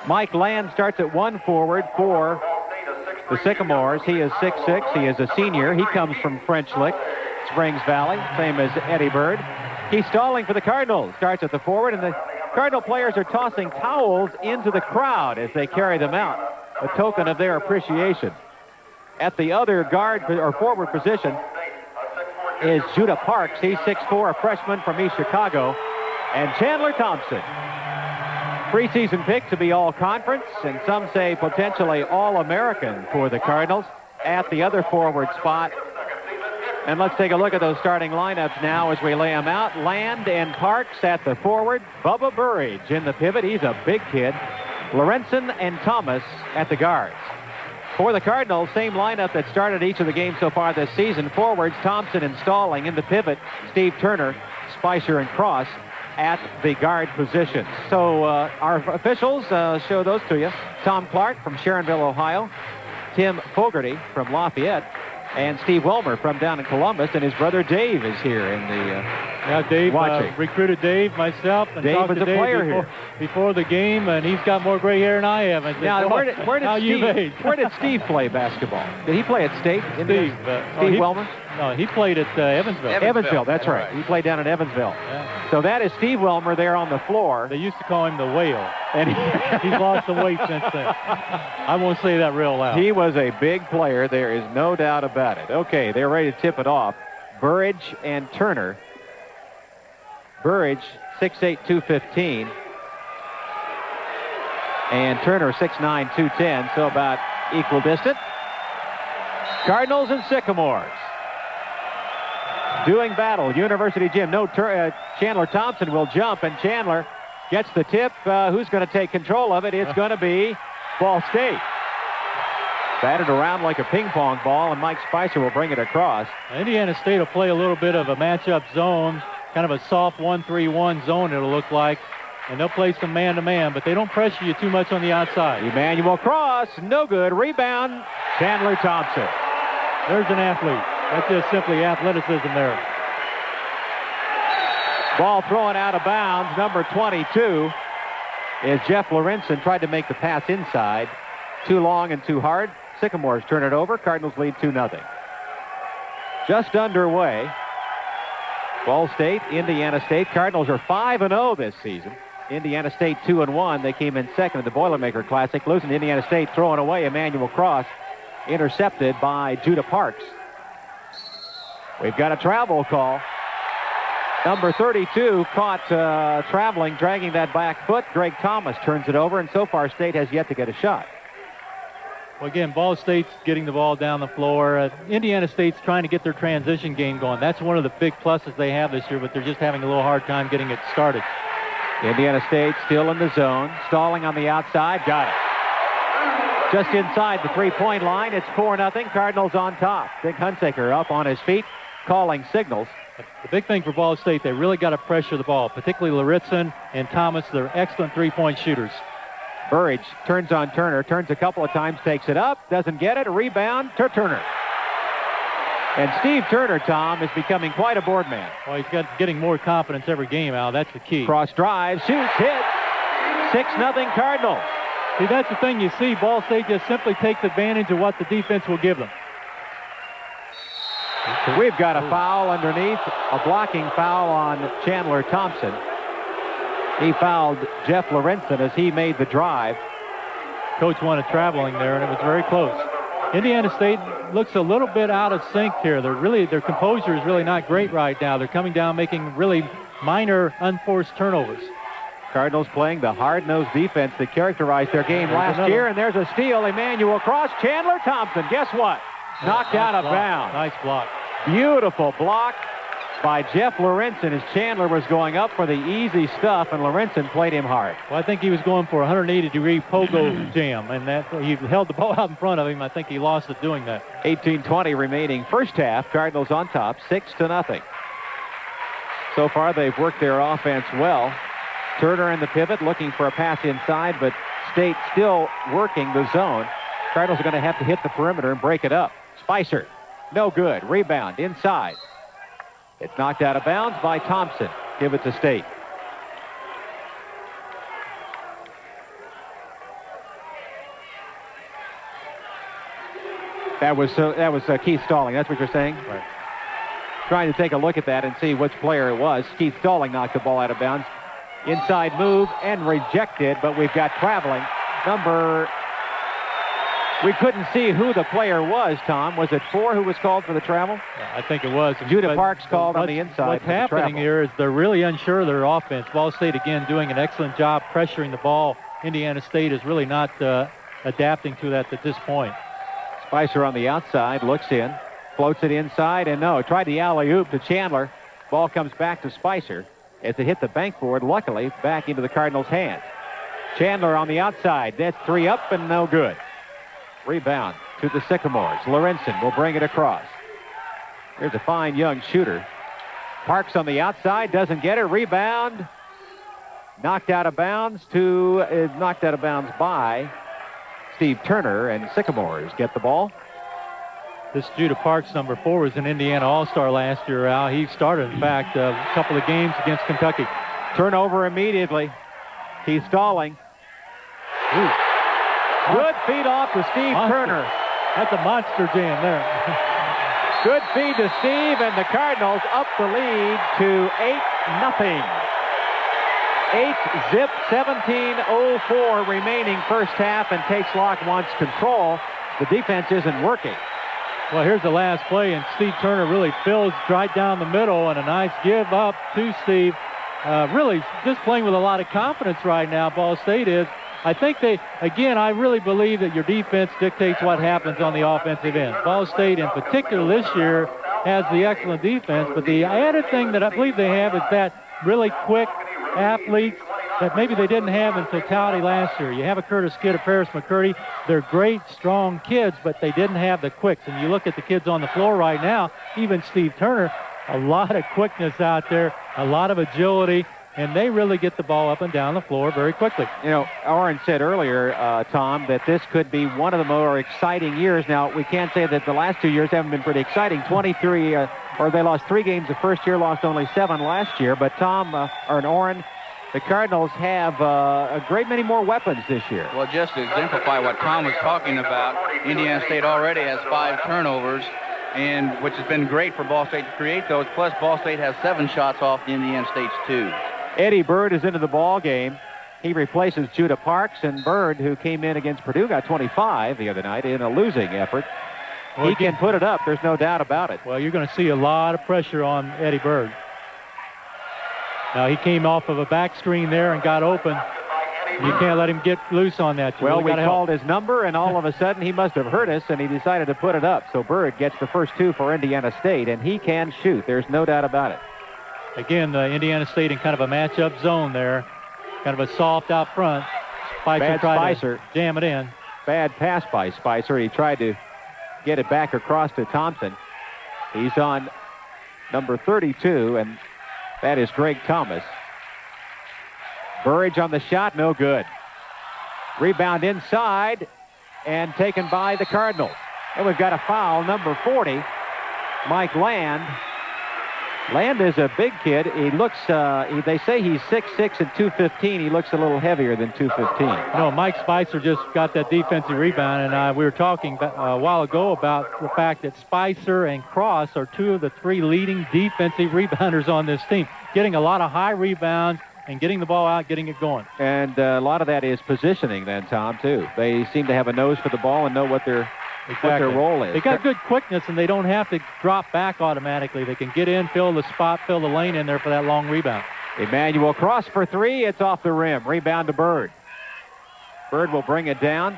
Mike Land starts at 1 forward for the Sycamores. He is 6'6". He is a senior. He comes from French Lick, Springs Valley, same as Eddie Bird. He's stalling for the Cardinals. Starts at the forward, and the Cardinal players are tossing towels into the crowd as they carry them out, a token of their appreciation. At the other guard or forward position is Judah Parks. He's 6'4", a freshman from East Chicago. And Chandler Thompson, preseason pick to be all-conference, and some say potentially all-American for the Cardinals at the other forward spot. And let's take a look at those starting lineups now as we lay them out. Land and Parks at the forward. Bubba Burridge in the pivot. He's a big kid. Lorenzen and Thomas at the guards. For the Cardinals, same lineup that started each of the games so far this season. Forwards, Thompson and Stalling. In the pivot, Steve Turner, Spicer, and Cross at the guard positions. So our officials show those to you. Tom Clark from Sharonville, Ohio. Tim Fogarty from Lafayette. And Steve Wilmer from down in Columbus. And his brother Dave is here in the Dave watching. Recruited Dave, myself, and Dave talked is to a Dave player before the game, and he's got more gray hair than I have. And now, where did Steve play basketball? Did he play at State? Steve Wilmer? No, he played at Evansville. Evansville, that's right. He played down at Evansville. Yeah. So that is Steve Wilmer there on the floor. They used to call him the Whale, and he's lost some weight since then. I won't say that real loud. He was a big player. There is no doubt about it. Okay, they're ready to tip it off. Burridge and Turner. Burridge, 6'8", 215. And Turner, 6'9", 210, so about equal distance. Cardinals and Sycamores doing battle. University Gym. No, Chandler Thompson will jump, and Chandler gets the tip. Who's going to take control of it? It's going to be Ball State. Batted around like a ping pong ball, and Mike Spicer will bring it across. Indiana State will play a little bit of a matchup zone, kind of a soft 1-3-1 zone it'll look like, and they'll play some man-to-man, but they don't pressure you too much on the outside. Emmanuel Cross, no good. Rebound, Chandler Thompson. There's an athlete. That's just simply athleticism there. Ball thrown out of bounds. Number 22 is Jeff Lorenzen. Tried to make the pass inside. Too long and too hard. Sycamores turn it over. Cardinals lead 2-0. Just underway. Ball State, Indiana State. Cardinals are 5-0 this season. Indiana State 2-1. They came in second at the Boilermaker Classic. Losing to Indiana State, throwing away Emmanuel Cross. Intercepted by Judah Parks. We've got a travel call. Number 32 caught traveling, dragging that back foot. Greg Thomas turns it over, and so far State has yet to get a shot. Well, again, Ball State's getting the ball down the floor. Indiana State's trying to get their transition game going. That's one of the big pluses they have this year, but they're just having a little hard time getting it started. Indiana State still in the zone. Stalling on the outside. Got it. Just inside the three-point line. It's 4-0. Cardinals on top. Dick Hunsaker up on his feet, calling signals. The big thing for Ball State, they really got to pressure the ball, particularly Lorenzen and Thomas. They're excellent three-point shooters. Burridge turns on Turner, turns a couple of times, takes it up, doesn't get it, a rebound to Turner. And Steve Turner, Tom, is becoming quite a board man. Well, he's getting more confidence every game, Al. That's the key. Cross drive, shoots, hit. 6-0 Cardinals. See, that's the thing you see. Ball State just simply takes advantage of what the defense will give them. So we've got a foul underneath, a blocking foul on Chandler Thompson. He fouled Jeff Lorenzen as he made the drive. Coach wanted traveling there, and it was very close. Indiana State looks a little bit out of sync here. Their composure is really not great right now. They're coming down making really minor unforced turnovers. Cardinals playing the hard-nosed defense that characterized their game last year, and there's a steal. Emmanuel Cross, Chandler Thompson. Guess what? Knocked out of bounds. Nice block. Beautiful block by Jeff Lorenzen as Chandler was going up for the easy stuff, and Lorenzen played him hard. Well, I think he was going for a 180-degree pogo jam, and that he held the ball out in front of him. I think he lost it doing that. 18:20 remaining first half. Cardinals on top, 6-0. So far, they've worked their offense well. Turner in the pivot, looking for a pass inside, but State still working the zone. Cardinals are going to have to hit the perimeter and break it up. Spicer, no good. Rebound inside. It's knocked out of bounds by Thompson. Give it to State. That was Keith Stalling. That's what you're saying? Right. Trying to take a look at that and see which player it was. Keith Stalling knocked the ball out of bounds. Inside move and rejected, but we've got traveling. We couldn't see who the player was, Tom. Was it 4 who was called for the travel? I think it was. Judah Parks called on the inside. What's happening here is they're really unsure of their offense. Ball State, again, doing an excellent job pressuring the ball. Indiana State is really not adapting to that at this point. Spicer on the outside, looks in, floats it inside, and no, tried the alley-oop to Chandler. Ball comes back to Spicer as it hit the bank board, luckily, back into the Cardinals' hands. Chandler on the outside. That's 3 up and no good. Rebound to the Sycamores. Lorenzen will bring it across. There's a fine young shooter. Parks on the outside, doesn't get it. Rebound. Knocked out of bounds by Steve Turner, and Sycamores get the ball. This Judah Parks, number 4, was an Indiana All-Star last year, Al. He started, in fact, a couple of games against Kentucky. Turnover immediately. He's stalling. Ooh. Good feed off to Steve Turner. That's a monster jam there. Good feed to Steve, and the Cardinals up the lead to 8-0. 8-zip, 17:04 remaining first half, and takes Locke wants control. The defense isn't working. Well, here's the last play, and Steve Turner really fills right down the middle, and a nice give up to Steve. Really just playing with a lot of confidence right now, Ball State is. I think I really believe that your defense dictates what happens on the offensive end. Ball State in particular this year has the excellent defense, but the added thing that I believe they have is that really quick athletes that maybe they didn't have in totality last year. You have a Curtis Kidd, a Paris McCurdy. They're great, strong kids, but they didn't have the quicks. And you look at the kids on the floor right now, even Steve Turner, a lot of quickness out there, a lot of agility, and they really get the ball up and down the floor very quickly. You know, Oren said earlier, Tom, that this could be one of the more exciting years. Now, we can't say that the last 2 years haven't been pretty exciting. 23, or they lost 3 games the first year, lost only 7 last year. But Tom, or Oren, the Cardinals have a great many more weapons this year. Well, just to exemplify what Tom was talking about, Indiana State already has 5 turnovers, and which has been great for Ball State to create those. Plus, Ball State has 7 shots off Indiana State's 2. Eddie Bird is into the ball game. He replaces Judah Parks, and Bird, who came in against Purdue, got 25 the other night in a losing effort. Well, he can put it up. There's no doubt about it. Well, you're going to see a lot of pressure on Eddie Bird. Now, he came off of a back screen there and got open. You can't let him get loose on that. Well, we called his number, and all of a sudden he must have heard us, and he decided to put it up. So Bird gets the first 2 for Indiana State, and he can shoot. There's no doubt about it. Again, Indiana State in kind of a matchup zone there. Kind of a soft out front. Bad Spicer. Jam it in. Bad pass by Spicer. He tried to get it back across to Thompson. He's on number 32, and that is Greg Thomas. Burridge on the shot, no good. Rebound inside, and taken by the Cardinals. And we've got a foul, number 40, Mike Land. Land is a big kid. He looks, they say he's 6'6" and 215. He looks a little heavier than 215. No, Mike Spicer just got that defensive rebound, and we were talking a while ago about the fact that Spicer and Cross are 2 of the 3 leading defensive rebounders on this team, getting a lot of high rebounds and getting the ball out, getting it going. And a lot of that is positioning then, Tom, too. They seem to have a nose for the ball and know what their role is. They got good quickness, and they don't have to drop back automatically. They can get in, fill the spot, fill the lane in there for that long rebound. Emmanuel Cross for 3. It's off the rim. Rebound to Bird. Bird will bring it down.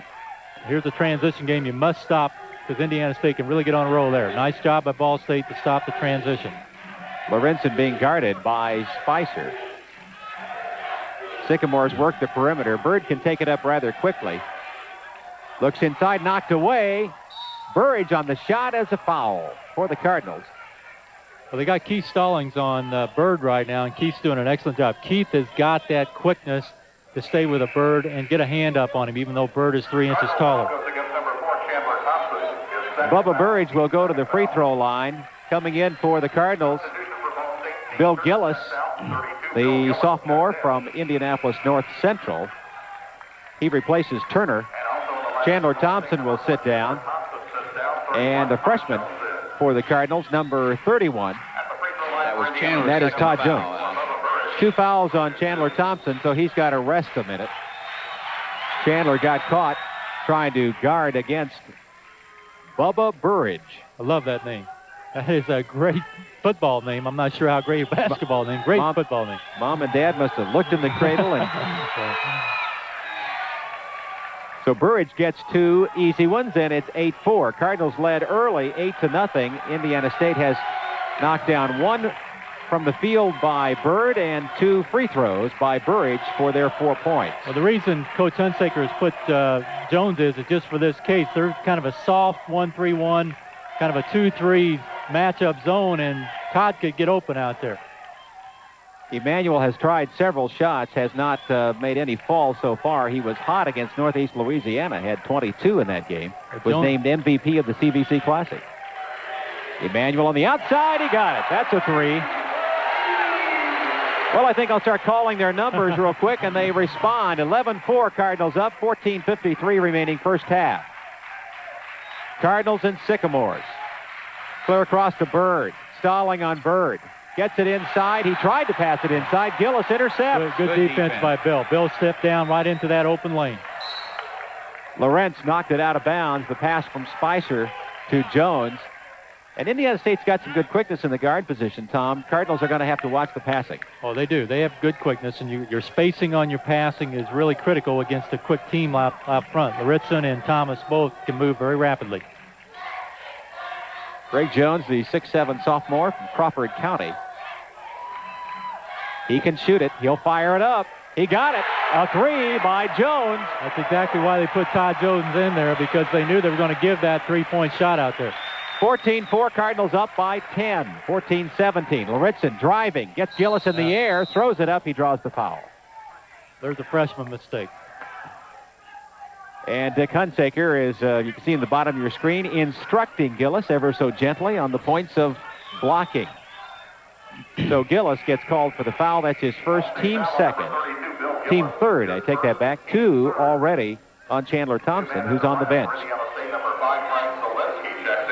Here's a transition game you must stop because Indiana State can really get on a roll there. Nice job by Ball State to stop the transition. Lorenzen being guarded by Spicer. Sycamores work the perimeter. Bird can take it up rather quickly. Looks inside, knocked away. Burridge on the shot as a foul for the Cardinals. Well, they got Keith Stallings on Bird right now, and Keith's doing an excellent job. Keith has got that quickness to stay with a Bird and get a hand up on him, even though Bird is 3 inches taller. Bubba Burridge will go to the free throw line. Coming in for the Cardinals, Bill Gillis, the sophomore from Indianapolis North Central. He replaces Turner. Chandler Thompson will sit down. And the freshman for the Cardinals, number 31. That was Chandler's That is second Todd foul. Jones. 2 fouls on Chandler Thompson, so he's got to rest a minute. Chandler got caught trying to guard against Bubba Burridge. I love that name. That is a great football name. I'm not sure how great a basketball name. Great football name. Mom and Dad must have looked in the cradle. And so Burridge gets 2 easy ones, and it's 8-4. Cardinals led early, 8-0. Indiana State has knocked down 1 from the field by Bird and 2 free throws by Burridge for their 4 points. Well, the reason Coach Hunsaker has put Jones is just for this case. They're kind of a soft 1-3-1, kind of a 2-3 matchup zone, and Todd could get open out there. Emmanuel has tried several shots, has not made any fall so far. He was hot against Northeast Louisiana, had 22 in that game, was named MVP of the CVC Classic. Emmanuel on the outside, he got it. That's a 3. Well, I think I'll start calling their numbers real quick, and they respond. 11-4, Cardinals up, 14:53 remaining first half. Cardinals and Sycamores. Clear across to Bird. Stalling on Bird. Gets it inside. He tried to pass it inside. Gillis intercepts. Good defense by Bill. Bill stepped down right into that open lane. Lawrence knocked it out of bounds. The pass from Spicer to Jones. And Indiana State's got some good quickness in the guard position, Tom. Cardinals are going to have to watch the passing. Oh, they do. They have good quickness, and your spacing on your passing is really critical against a quick team out front. Lauritsen and Thomas both can move very rapidly. Greg Jones, the 6'7 sophomore from Crawford County. He can shoot it. He'll fire it up. He got it. A 3 by Jones. That's exactly why they put Todd Jones in there, because they knew they were going to give that three-point shot out there. 14-4, Cardinals up by 10. 14-17. Lauritsen driving, gets Gillis in the air, throws it up. He draws the foul. There's a freshman mistake. And Dick Hunsaker is, you can see in the bottom of your screen, instructing Gillis ever so gently on the points of blocking. So Gillis gets called for the foul. That's his first, team second. Team third, I take that back. 2 already on Chandler Thompson, who's on the bench.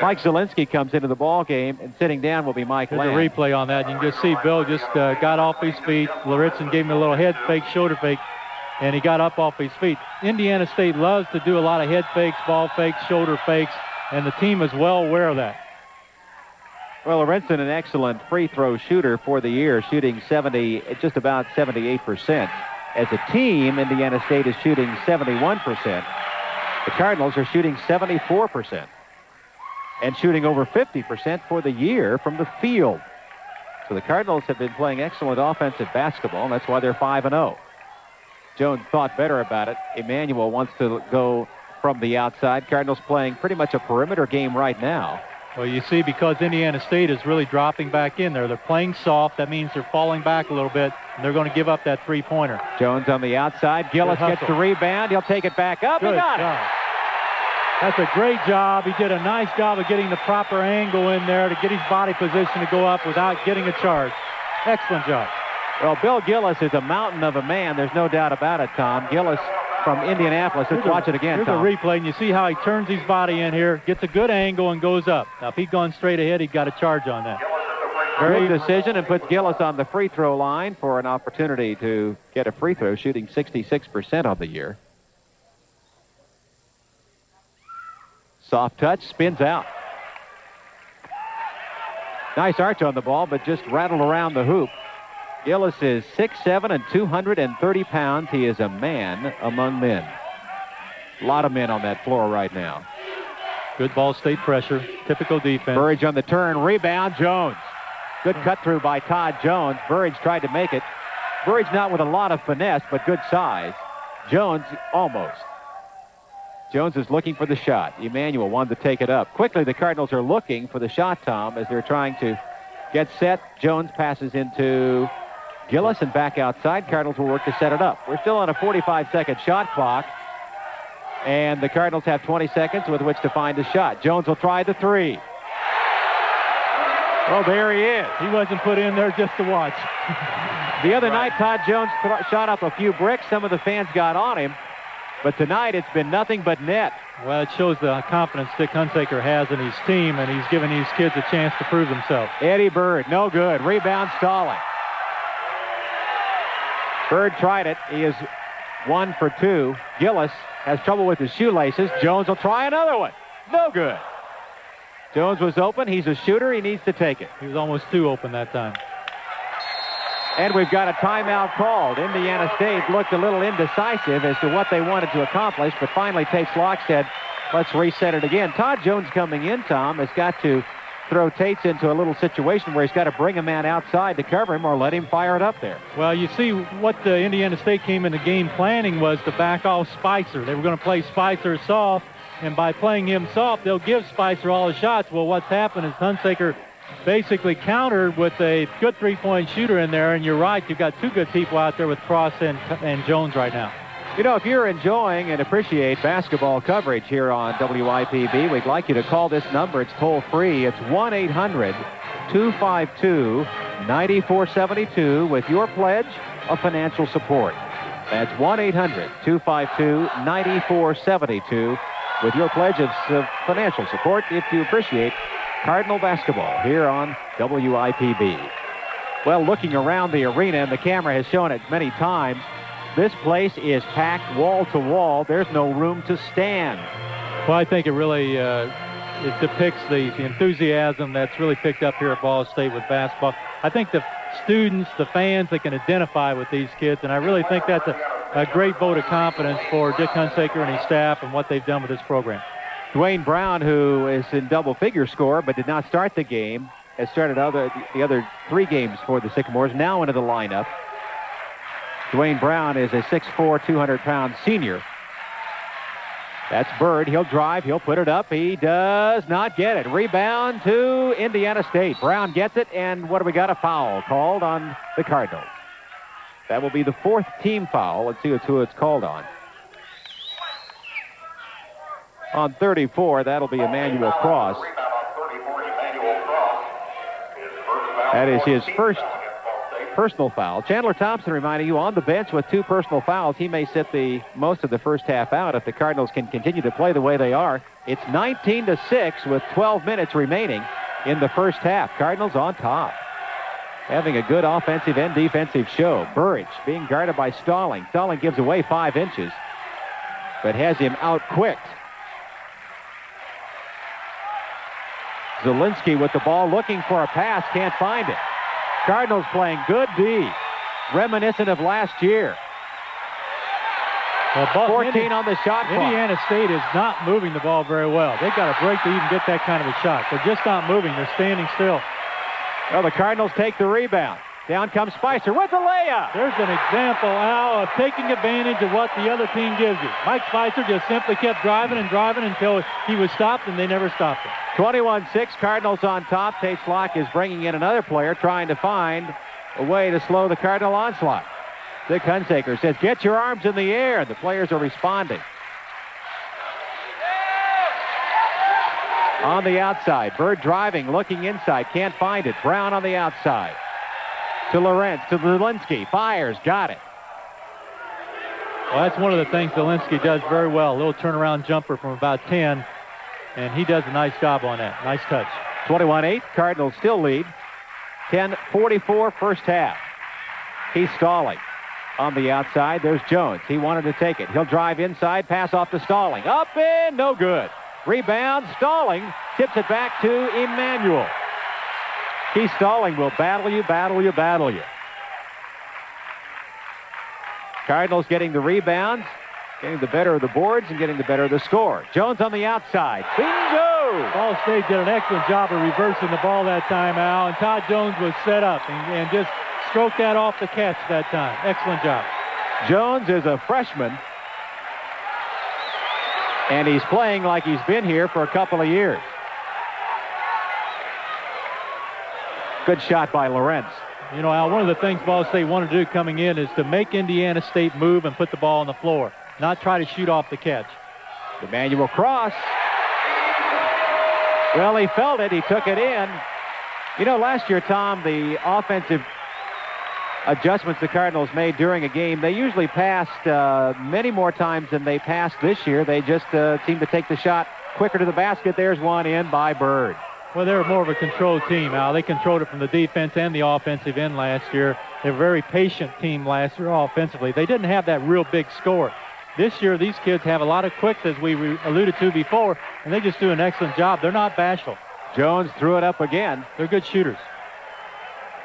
Mike Zielinski comes into the ball game, and sitting down will be Mike There's Land. a replay on that. You can just see Bill just got off his feet. Lauritsen gave him a little head fake, shoulder fake, and he got up off his feet. Indiana State loves to do a lot of head fakes, ball fakes, shoulder fakes, and the team is well aware of that. Well, Lauritsen, an excellent free throw shooter for the year, shooting just about 78%. As a team, Indiana State is shooting 71%. The Cardinals are shooting 74%. And shooting over 50% for the year from the field. So the Cardinals have been playing excellent offensive basketball, and that's why they're 5-0. Jones thought better about it. Emmanuel wants to go from the outside. Cardinals playing pretty much a perimeter game right now. Well, you see, because Indiana State is really dropping back in there. They're playing soft. That means they're falling back a little bit, and they're going to give up that three-pointer. Jones on the outside. Gillis gets the rebound. He'll take it back up. He got it. That's a great job. He did a nice job of getting the proper angle in there to get his body position to go up without getting a charge. Excellent job. Well, Bill Gillis is a mountain of a man. There's no doubt about it, Tom. Gillis from Indianapolis. Let's watch it again, Tom. Here's a replay, and you see how he turns his body in here, gets a good angle, and goes up. Now, if he'd gone straight ahead, he'd got a charge on that. Very good decision, and puts Gillis on the free throw line for an opportunity to get a free throw, shooting 66% on the year. Soft touch, spins out. Nice arch on the ball, but just rattled around the hoop. Gillis is 6'7" and 230 pounds. He is a man among men. A lot of men on that floor right now. Good Ball State pressure, typical defense. Burridge on the turn, rebound, Jones. Good cut through by Todd Jones. Burridge tried to make it. Burridge not with a lot of finesse, but good size. Jones almost. Jones is looking for the shot. Emmanuel wanted to take it up. Quickly, the Cardinals are looking for the shot, Tom, as they're trying to get set. Jones passes into Gillis and back outside. Cardinals will work to set it up. We're still on a 45-second shot clock, and the Cardinals have 20 seconds with which to find a shot. Jones will try the 3. Oh, there he is. He wasn't put in there just to watch. The other night, Todd Jones shot up a few bricks. Some of the fans got on him. But tonight it's been nothing but net. Well, it shows the confidence Dick Hunsaker has in his team, and he's giving these kids a chance to prove themselves. Eddie Bird, no good. Rebound stalling. Bird tried it. He is 1 for 2. Gillis has trouble with his shoelaces. Jones will try another one. No good. Jones was open. He's a shooter. He needs to take it. He was almost too open that time. And we've got a timeout called. Indiana State looked a little indecisive as to what they wanted to accomplish, but finally Tate Slock said, let's reset it again. Todd Jones coming in, Tom, has got to throw Tates into a little situation where he's got to bring a man outside to cover him or let him fire it up there. Well, you see what the Indiana State came into game planning was to back off Spicer. They were going to play Spicer soft, and by playing him soft, they'll give Spicer all the shots. Well, what's happened is Hunsaker basically countered with a good three-point shooter in there, and you're right, you've got two good people out there with Cross and Jones right now. You know, if you're enjoying and appreciate basketball coverage here on WIPB, we'd like you to call this number. It's toll-free. It's 1-800-252-9472 with your pledge of financial support. That's 1-800-252-9472 with your pledge of financial support if you appreciate Cardinal basketball here on WIPB. Well, looking around the arena, and the camera has shown it many times, this place is packed wall to wall. There's no room to stand. Well, I think it really it depicts the enthusiasm that's really picked up here at Ball State with basketball. I think the students, the fans, they can identify with these kids, and I really think that's a great vote of confidence for Dick Hunsaker and his staff and what they've done with this program. Dwayne Brown, who is in double-figure score but did not start the game, has started the other 3 games for the Sycamores, now into the lineup. Dwayne Brown is a 6'4", 200-pound senior. That's Bird. He'll drive. He'll put it up. He does not get it. Rebound to Indiana State. Brown gets it, and what do we got? A foul called on the Cardinals. That will be the 4th team foul. Let's see who it's called on. On 34, that'll be Emmanuel Cross. That is his first personal foul. Chandler Thompson reminding you on the bench with 2 personal fouls. He may sit most of the first half out if the Cardinals can continue to play the way they are. It's 19-6 with 12 minutes remaining in the first half. Cardinals on top. Having a good offensive and defensive show. Burridge being guarded by Stalling. Stalling gives away 5 inches, but has him out-quicked. Zielinski with the ball looking for a pass. Can't find it. Cardinals playing good D, reminiscent of last year. Well, 14 on the shot clock. Indiana State is not moving the ball very well. They've got to break to even get that kind of a shot. They're just not moving. They're standing still. Well, the Cardinals take the rebound. Down comes Spicer with the layup. There's an example, Al, of taking advantage of what the other team gives you. Mike Spicer just simply kept driving and driving until he was stopped, and they never stopped him. 21-6, Cardinals on top. Tate Slock is bringing in another player, trying to find a way to slow the Cardinal onslaught. Dick Hunsaker says, get your arms in the air. The players are responding. On the outside, Bird driving, looking inside, can't find it. Brown on the outside. To Lorenz, to Zielinski, fires, got it. Well, that's one of the things Zielinski does very well. A little turnaround jumper from about 10, and he does a nice job on that. Nice touch. 21-8, Cardinals still lead. 10:44 first half. He's stalling. On the outside, there's Jones. He wanted to take it. He'll drive inside, pass off to Stalling. Up and no good. Rebound, Stalling tips it back to Emmanuel. Keith Stalling will battle you, battle you, battle you. Cardinals getting the rebounds, getting the better of the boards, and getting the better of the score. Jones on the outside. Bingo! Ball State did an excellent job of reversing the ball that time, Al, and Todd Jones was set up and just stroked that off the catch that time. Excellent job. Jones is a freshman, and he's playing like he's been here for a couple of years. Good shot by Lorenz. You know, Al, one of the things Ball State wanted to do coming in is to make Indiana State move and put the ball on the floor, not try to shoot off the catch. Emmanuel Cross. Well, he felt it. He took it in. You know, last year, Tom, the offensive adjustments the Cardinals made during a game. They usually passed many more times than they passed this year. They just seem to take the shot quicker to the basket. There's one in by Bird. Well, they were more of a controlled team, Al. They controlled it from the defense and the offensive end last year. They were a very patient team last year offensively. They didn't have that real big score. This year, these kids have a lot of quicks, as we alluded to before, and they just do an excellent job. They're not bashful. Jones threw it up again. They're good shooters.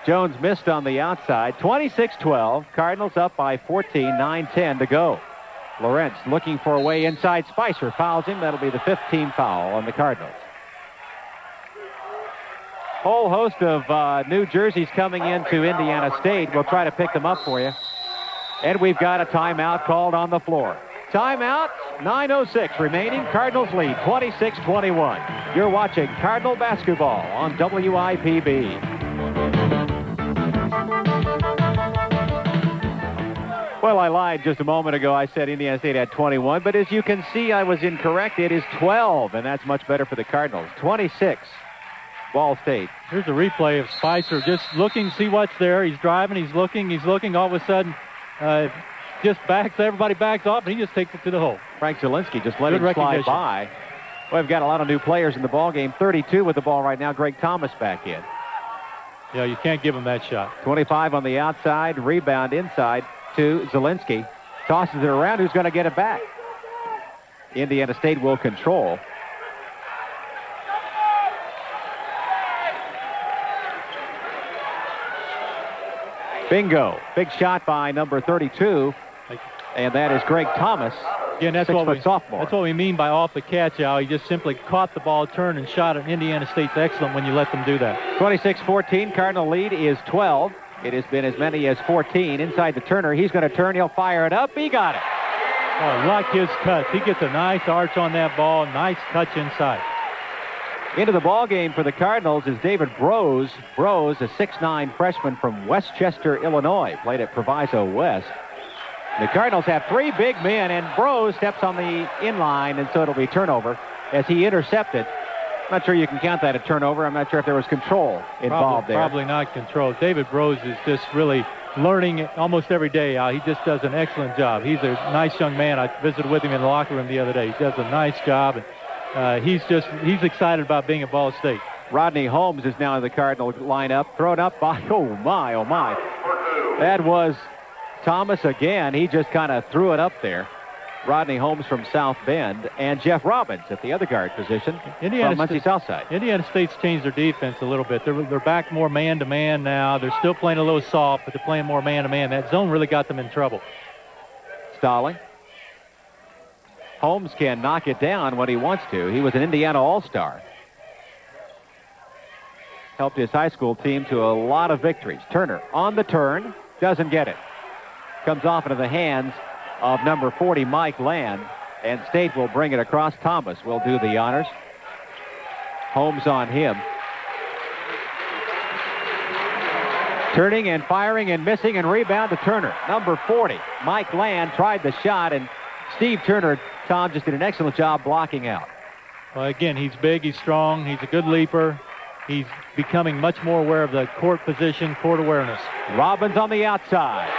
Jones missed on the outside. 26-12. Cardinals up by 14. 9-10 to go. Lawrence looking for a way inside. Spicer fouls him. That'll be the 15th foul on the Cardinals. Whole host of new jerseys coming into Indiana State. We'll try to pick them up for you. And we've got a timeout called on the floor. Timeout, 9:06 remaining. Cardinals lead 26-21. You're watching Cardinal basketball on WIPB. Well, I lied just a moment ago. I said Indiana State had 21, but as you can see, I was incorrect. It is 12, and that's much better for the Cardinals. 26, Ball State. Here's a replay of Spicer just looking, see what's there. He's driving, he's looking. All of a sudden, everybody backs off, and he just takes it to the hole. Frank Zielinski just let him slide by. Well, we've got a lot of new players in the ball game. 32 with the ball right now. Greg Thomas back in. Yeah, you can't give him that shot. 25 on the outside, rebound inside to Zielinski. Tosses it around. Who's going to get it back? Indiana State will control. Bingo. Big shot by number 32. And that is Greg Thomas. Again, that's sophomore. That's what we mean by off the catch, Al. He just simply caught the ball, turned, and shot it. Indiana State's excellent when you let them do that. 26-14. Cardinal lead is 12. It has been as many as 14. Inside the Turner. He's going to turn. He'll fire it up. He got it. Oh, like his cuts. He gets a nice arch on that ball. Nice touch inside. Into the ball game for the Cardinals is David Brose. Brose, a 6'9 freshman from Westchester, Illinois. Played at Proviso West. The Cardinals have three big men, and Brose steps on the inline, and so it'll be turnover as he intercepted. I'm not sure you can count that a turnover. I'm not sure if there was control involved there. Probably not control. David Brose is just really learning almost every day. He just does an excellent job. He's a nice young man. I visited with him in the locker room the other day. He does a nice job, and he's excited about being at Ball State. Rodney Holmes is now in the Cardinal lineup. Thrown up by, oh my. That was Thomas again. He just kind of threw it up there. Rodney Holmes from South Bend, and Jeff Robbins at the other guard position from Muncie Southside. Indiana State's changed their defense a little bit. They're back more man-to-man now. They're still playing a little soft, but they're playing more man-to-man. That zone really got them in trouble. Stalling. Holmes can knock it down when he wants to. He was an Indiana All-Star. Helped his high school team to a lot of victories. Turner on the turn. Doesn't get it. Comes off into the hands of number 40, Mike Land, and State will bring it across. Thomas will do the honors. Holmes on him. Turning and firing and missing, and rebound to Turner. Number 40, Mike Land tried the shot, and Steve Turner, Tom, just did an excellent job blocking out. Well, again, he's big, he's strong, he's a good leaper. He's becoming much more aware of the court position, court awareness. Robbins on the outside.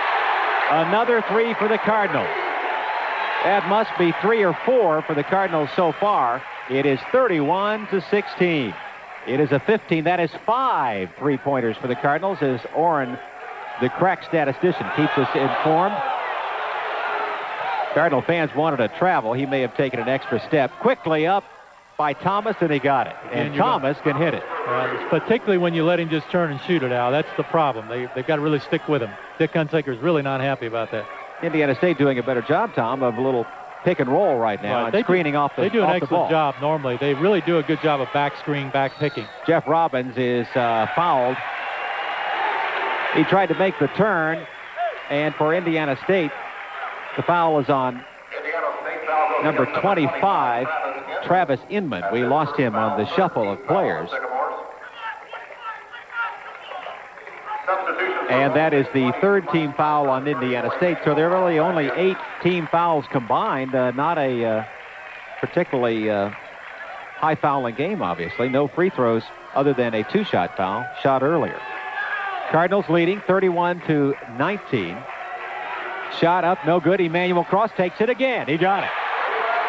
Another three for the Cardinals. That must be 3 or 4 for the Cardinals so far. It is 31-16. It is a 15. That is 5 3-pointers for the Cardinals as Orrin, the crack statistician, keeps us informed. Cardinal fans wanted to travel. He may have taken an extra step. Quickly up by Thomas, and he got it. And Thomas can hit it. Particularly when you let him just turn and shoot it, Al. That's the problem. They've got to really stick with him. Dick Hunsaker's really not happy about that. Indiana State doing a better job, Tom, of a little pick and roll right now. And screening off the ball. They do an excellent job normally. They really do a good job of back screen, back picking. Jeff Robbins is fouled. He tried to make the turn, and for Indiana State, the foul is on number 25, Travis Inman. We lost him on the shuffle of players. And that is the third team foul on Indiana State. So there are really only 8 team fouls combined. Not a particularly high fouling game, obviously. No free throws other than a 2-shot foul shot earlier. Cardinals leading 31-19. Shot up, no good. Emmanuel Cross takes it again. He got it.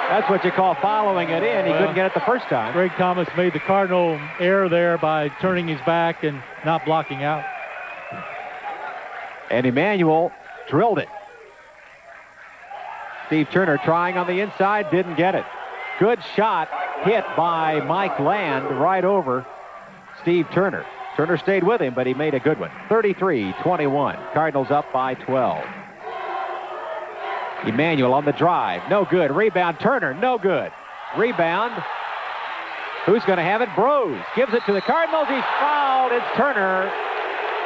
That's what you call following it in. He couldn't get it the first time. Greg Thomas made the Cardinal error there by turning his back and not blocking out. And Emmanuel drilled it. Steve Turner trying on the inside, didn't get it. Good shot hit by Mike Land right over Steve Turner. Turner stayed with him, but he made a good one. 33-21. Cardinals up by 12. Emmanuel on the drive. No good. Rebound. Turner. No good. Rebound. Who's going to have it? Brose gives it to the Cardinals. He's fouled. It's Turner.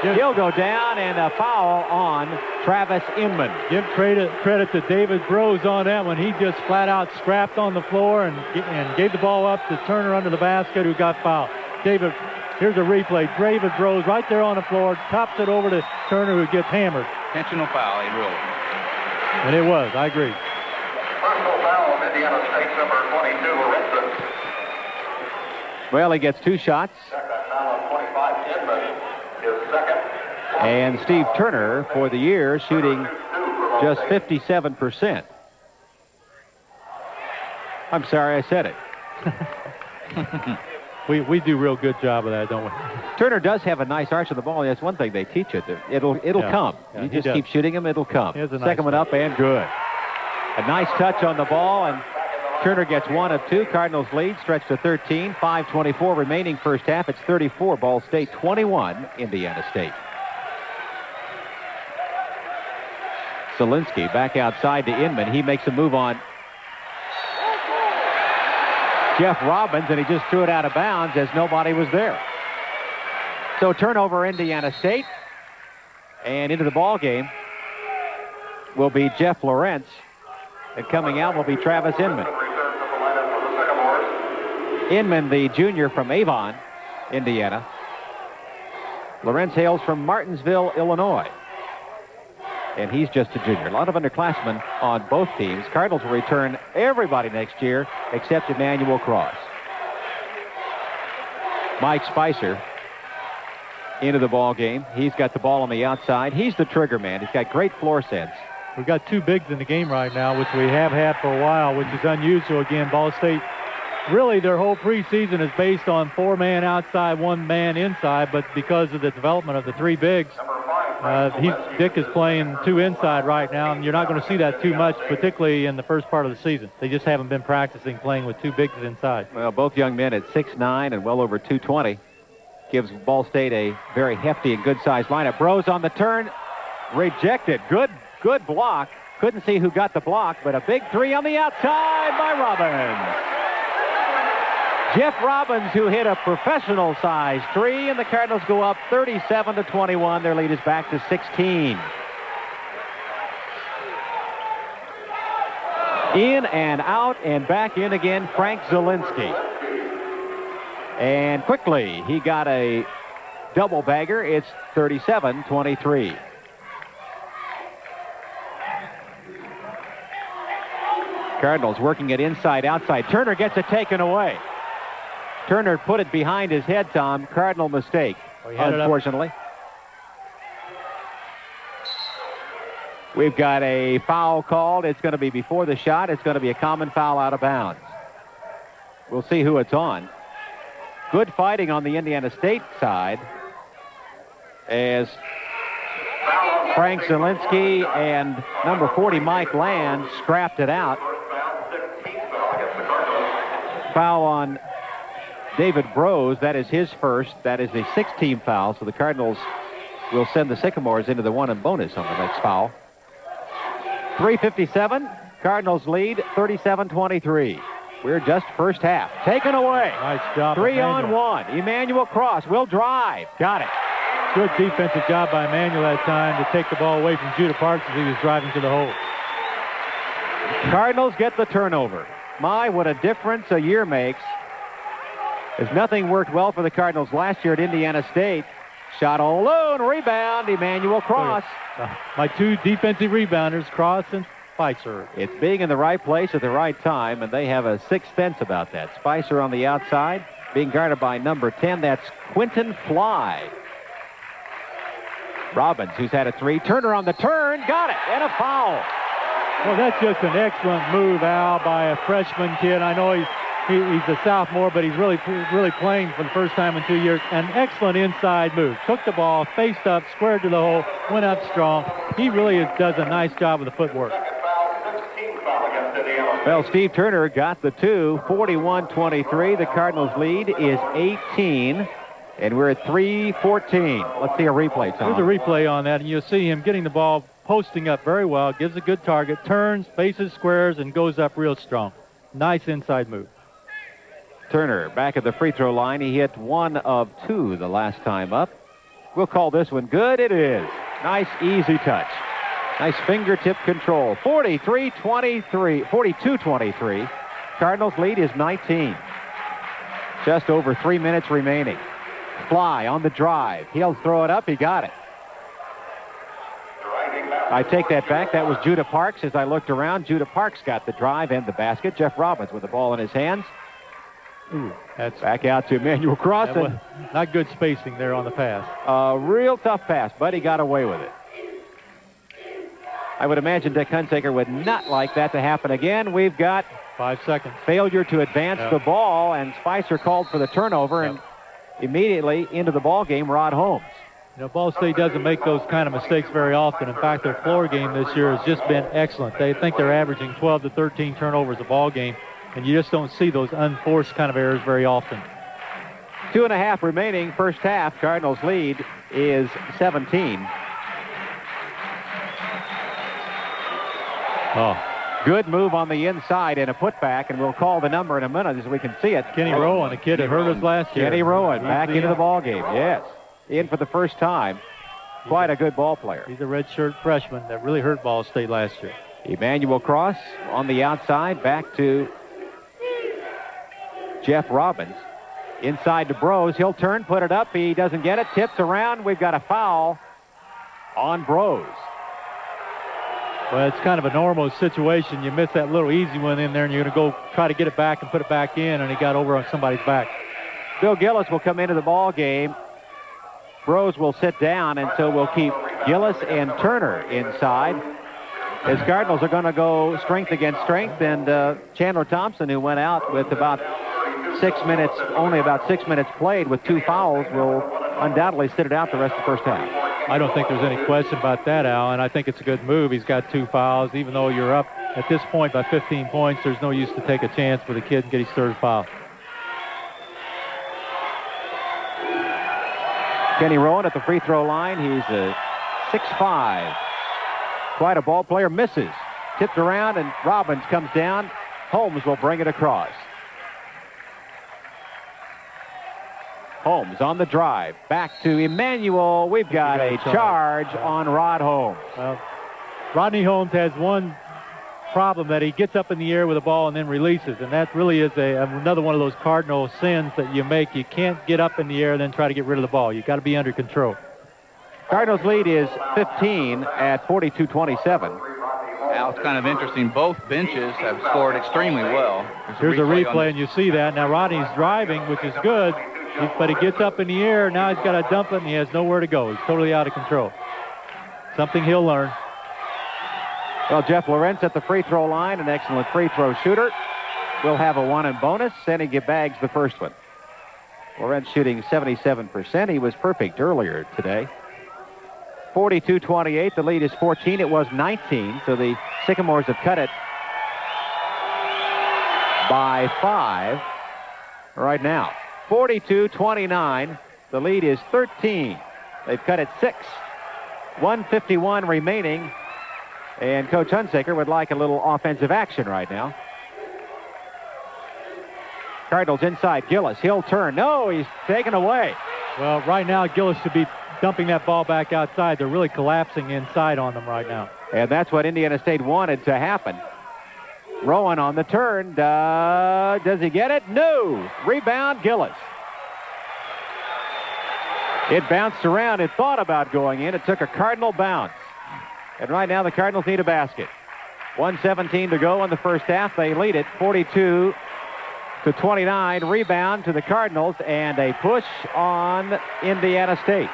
He'll go down, and a foul on Travis Inman. Give credit to David Brose on that one. He just flat out scrapped on the floor and gave the ball up to Turner under the basket, who got fouled. Here's a replay. David Brose right there on the floor, tops it over to Turner, who gets hammered. Intentional foul, he ruled. And it was, I agree. Personal foul, Indiana State, number 22, Lorenzen. Well, he gets 2 shots. Foul 25, Inman, his second. And Steve Turner, for the year, shooting just 57%. I'm sorry I said it. We do a real good job of that, don't we? Turner does have a nice arch of the ball. That's one thing they teach you. It'll come. Yeah, you just keep shooting him, it'll come. Second one up and good. A nice touch on the ball, and Turner gets 1 of 2. Cardinals lead, stretched to 13. 5:24 remaining first half. It's 34 Ball State, 21 Indiana State. Zielinski back outside to Inman. He makes a move on Jeff Robbins, and he just threw it out of bounds as nobody was there. So turnover, Indiana State. And into the ball game will be Jeff Lawrence. And coming out will be Travis Inman. Inman, the junior from Avon, Indiana. Lawrence hails from Martinsville, Illinois. And he's just a junior. A lot of underclassmen on both teams. Cardinals will return everybody next year except Emmanuel Cross. Mike Spicer into the ball game. He's got the ball on the outside. He's the trigger man. He's got great floor sense. We've got 2 bigs in the game right now, which we have had for a while, which is unusual. Again, Ball State, really their whole preseason is based on 4-man outside, 1-man inside, but because of the development of the 3 bigs, Dick is playing 2 inside right now, and you're not going to see that too much, particularly in the first part of the season. They just haven't been practicing playing with 2 bigs inside. Well, both young men at 6'9" and well over 220. Gives Ball State a very hefty and good-sized lineup. Brose on the turn. Rejected. Good block. Couldn't see who got the block, but a big 3 on the outside by Robbins. Jeff Robbins, who hit a professional-sized 3, and the Cardinals go up 37-21. Their lead is back to 16. In and out and back in again, Frank Zielinski. And quickly, he got a double bagger. It's 37-23. Cardinals working it inside, outside. Turner gets it taken away. Turner put it behind his head, Tom. Cardinal mistake, unfortunately. We've got a foul called. It's going to be before the shot. It's going to be a common foul out of bounds. We'll see who it's on. Good fighting on the Indiana State side as Frank Zielinski and number 40 Mike Land scrapped it out. Foul on David Brose. That is his first. That is a 6-team foul, so the Cardinals will send the Sycamores into the 1 and bonus on the next foul. 3:57. Cardinals lead 37-23. We're just first half. Taken away. Nice job. 3-on-1. Emmanuel Cross will drive. Got it. Good defensive job by Emmanuel that time to take the ball away from Judah Parks as he was driving to the hole. Cardinals get the turnover. My, what a difference a year makes. As nothing worked well for the Cardinals last year at Indiana State. Shot all alone. Rebound. Emmanuel Cross. My 2 defensive rebounders, Cross and Spicer. It's being in the right place at the right time, and they have a sixth sense about that. Spicer on the outside, being guarded by number 10. That's Quentin Fly. Robbins, who's had a 3. Turner on the turn. Got it. And a foul. Well, that's just an excellent move, Al, by a freshman kid. I know he's a sophomore, but he's really playing for the first time in 2 years. An excellent inside move. Took the ball, faced up, squared to the hole, went up strong. He really does a nice job with the footwork. Well, Steve Turner got the 2, 41-23. The Cardinals' lead is 18, and we're at 3:14. Let's see a replay, Tom. There's a replay on that, and you'll see him getting the ball, posting up very well, gives a good target, turns, faces squares, and goes up real strong. Nice inside move. Turner back at the free throw line. He hit 1 of 2 the last time up. We'll call this one good. It is. Nice, easy touch. Nice fingertip control. 42-23. Cardinals lead is 19. Just over 3 minutes remaining. Fly on the drive. He'll throw it up. He got it. I take that back. That was Judah Parks. As I looked around, Judah Parks got the drive and the basket. Jeff Robbins with the ball in his hands. Ooh, that's back out to Emmanuel Cross. Not good spacing there on the pass. Real tough pass, but he got away with it. I would imagine Dick Hunsaker would not like that to happen again. We've got 5 seconds. Failure to advance the ball, and Spicer called for the turnover, and immediately into the ball game, Rod Holmes. You know, Ball State doesn't make those kind of mistakes very often. In fact, their floor game this year has just been excellent. They think they're averaging 12 to 13 turnovers a ball game, and you just don't see those unforced kind of errors very often. 2.5 remaining, first half. Cardinals lead is 17. Oh, good move on the inside and a putback, and we'll call the number in a minute as we can see it. Kenny Rowan, a kid that hurt us last year. Kenny Rowan back into the ball game. Yes, in for the first time. Quite a good ball player. He's a redshirt freshman that really hurt Ball State last year. Emmanuel Cross on the outside, back to Jeff Robbins. Inside to Brose. He'll turn, put it up. He doesn't get it. Tips around. We've got a foul on Brose. Well, it's kind of a normal situation. You miss that little easy one in there, and you're going to go try to get it back and put it back in, and he got over on somebody's back. Bill Gillis will come into the ball game. Brose will sit down, and so we'll keep Gillis and Turner inside. As Cardinals are going to go strength against strength, and Chandler Thompson, who went out with only about 6 minutes played with 2 fouls, will undoubtedly sit it out the rest of the first half. I don't think there's any question about that, Al, and I think it's a good move. He's got 2 fouls. Even though you're up at this point by 15 points, there's no use to take a chance with a kid and get his 3rd foul. Kenny Rowan at the free throw line. He's a 6'5". Quite a ball player. Misses. Tipped around, and Robbins comes down. Holmes will bring it across. Holmes on the drive. Back to Emmanuel. We've got a charge on Rod Holmes. Well, Rodney Holmes has one problem, that he gets up in the air with the ball and then releases, and that really is another one of those cardinal sins that you make. You can't get up in the air and then try to get rid of the ball. You've got to be under control. Cardinals lead is 15 at 42-27. Al, it's kind of interesting. Both benches have scored extremely well. Here's a replay, and you see that. Now Rodney's driving, which is good, but he gets up in the air. Now he's got to dump it, and he has nowhere to go. He's totally out of control. Something he'll learn. Well, Jeff Lawrence at the free throw line, an excellent free throw shooter. We'll have a 1 in bonus, and he bags the first one. Lawrence shooting 77%. He was perfect earlier today. 42-28. The lead is 14. It was 19, so the Sycamores have cut it by 5 right now. 42-29. The lead is 13. They've cut it 6. 1:51 remaining, and Coach Hunsaker would like a little offensive action right now. Cardinals inside. Gillis. He'll turn. No, he's taken away. Well, right now Gillis should be dumping that ball back outside. They're really collapsing inside on them right now. And that's what Indiana State wanted to happen. Rowan on the turn. Does he get it? No. Rebound, Gillis. It bounced around. It thought about going in. It took a Cardinal bounce. And right now the Cardinals need a basket. 1:17 to go in the first half. They lead it 42-29. Rebound to the Cardinals, and a push on Indiana State.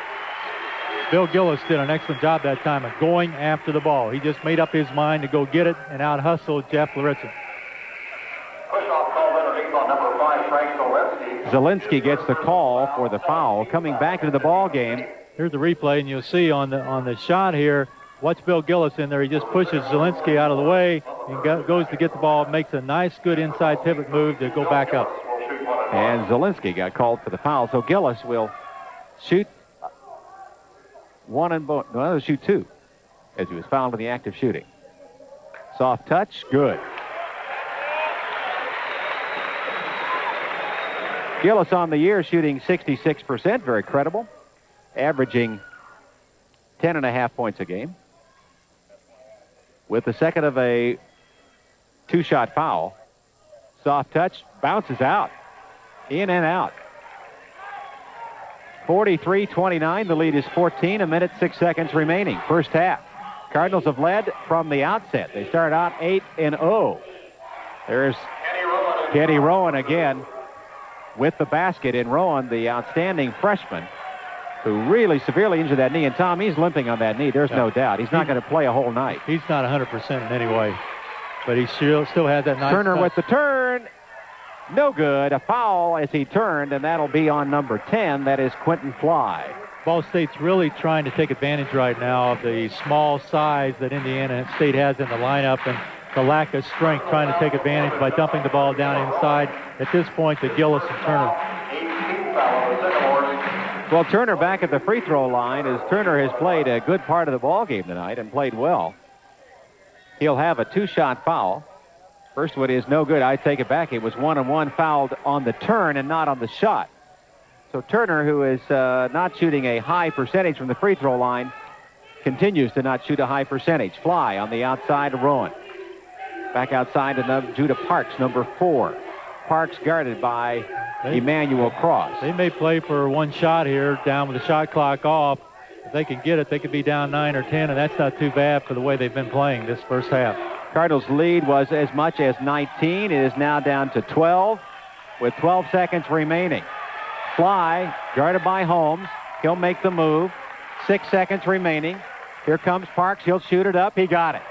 Bill Gillis did an excellent job that time of going after the ball. He just made up his mind to go get it and out-hustle Jeff Laritzen. Push-off called underneath on number 5, Frank Zielinski. Zielinski gets the call for the foul. Coming back into the ball game. Here's the replay, and you'll see on the shot here, watch Bill Gillis in there. He just pushes Zielinski out of the way and goes to get the ball, makes a nice, good inside pivot move to go back up. And Zielinski got called for the foul, so Gillis will shoot he'll shoot 2, as he was fouled in the act of shooting. Soft touch, good. Gillis on the year shooting 66%, very credible, averaging 10.5 points a game. With the second of a 2-shot foul, soft touch, bounces out, in and out. 43-29, the lead is 14, a minute, 6 seconds remaining, first half. Cardinals have led from the outset. They start out 8-0. There's Kenny Rowan again with the basket. In Rowan, the outstanding freshman, who really severely injured that knee. And Tom, he's limping on that knee, there's no doubt. He's not going to play a whole night. He's not 100% in any way, but he still has that nice Turner touch. with the turn. No good. A foul as he turned, and that'll be on number 10. That is Quentin Fly. Ball State's really trying to take advantage right now of the small size that Indiana State has in the lineup and the lack of strength, trying to take advantage by dumping the ball down inside. At this point, to Gillis and Turner. Well, Turner back at the free throw line, as Turner has played a good part of the ball game tonight and played well. He'll have a 2-shot foul. First one is no good. I take it back. It was 1-on-1 fouled on the turn and not on the shot. So Turner, who is not shooting a high percentage from the free throw line, continues to not shoot a high percentage. Fly on the outside of Rowan. Back outside to Judah Parks, number 4. Parks guarded by Emmanuel Cross. They may play for one shot here, down with the shot clock off. If they can get it, they could be down 9 or 10, and that's not too bad for the way they've been playing this first half. Cardinals' lead was as much as 19. It is now down to 12 with 12 seconds remaining. Fly, guarded by Holmes. He'll make the move. 6 seconds remaining. Here comes Parks. He'll shoot it up. He got it.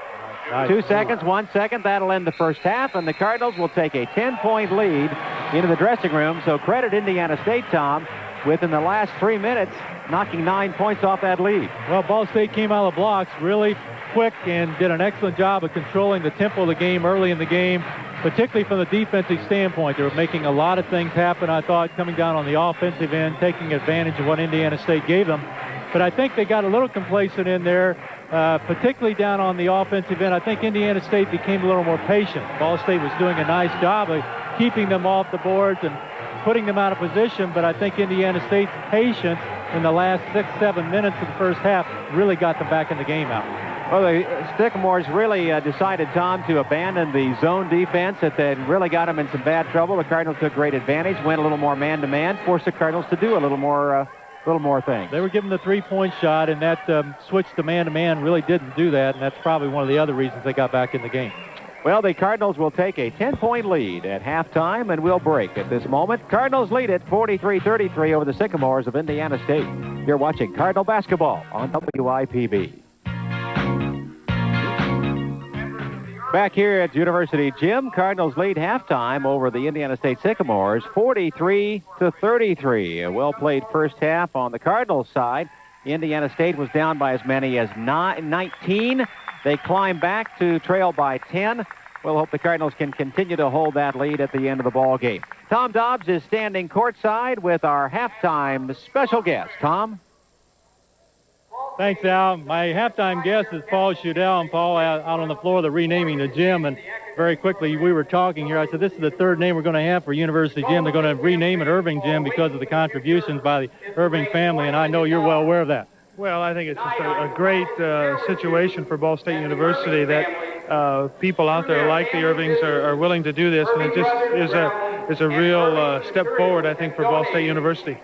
Nice. 2 seconds, 1 second. That'll end the first half, and the Cardinals will take a 10-point lead into the dressing room. So credit Indiana State, Tom, within the last 3 minutes, knocking 9 points off that lead. Well, Ball State came out of the blocks really quick and did an excellent job of controlling the tempo of the game early in the game, particularly from the defensive standpoint. They were making a lot of things happen, I thought, coming down on the offensive end, taking advantage of what Indiana State gave them. But I think they got a little complacent in there, particularly down on the offensive end. I think Indiana State became a little more patient. Ball State was doing a nice job of keeping them off the boards and putting them out of position, but I think Indiana State's patience in the last 6-7 minutes of the first half really got them back in the game out. Well, the Sycamores really decided, Tom, to abandon the zone defense that really got them in some bad trouble. The Cardinals took great advantage, went a little more man-to-man, forced the Cardinals to do a little more things. They were given the three-point shot, and that switch to man-to-man really didn't do that, and that's probably one of the other reasons they got back in the game. Well, the Cardinals will take a 10-point lead at halftime, and we'll break at this moment. Cardinals lead it 43-33 over the Sycamores of Indiana State. You're watching Cardinal basketball on WIPB. Back here at University Gym, Cardinals lead halftime over the Indiana State Sycamores, 43-33. A well-played first half on the Cardinals side. Indiana State was down by as many as 19. They climb back to trail by 10. We'll hope the Cardinals can continue to hold that lead at the end of the ball game. Tom Dobbs is standing courtside with our halftime special guest. Tom? Thanks, Al. My halftime guest is Paul Shudell, and Paul out on the floor, they're renaming the gym, and very quickly we were talking here. I said, this is the third name we're going to have for University Gym. They're going to rename it Irving Gym because of the contributions by the Irving family, and I know you're well aware of that. Well, I think it's just a great situation for Ball State University that people out there like the Irvings are willing to do this, and it just is a real step forward, I think, for Ball State University.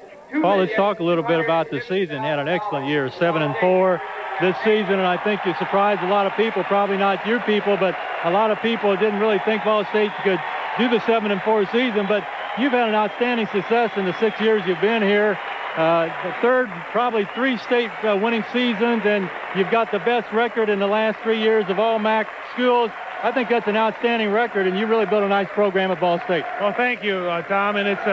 Paul, let's talk a little bit about this season. Had an excellent year, 7-4 this season, and I think you surprised a lot of people, probably not your people, but a lot of people didn't really think Ball State could do the 7-4 season, but you've had an outstanding success in the 6 years you've been here, the third, probably 3 state winning seasons, and you've got the best record in the last 3 years of all MAC schools. I think that's an outstanding record, and you really built a nice program at Ball State. Well, thank you, Tom. And it's,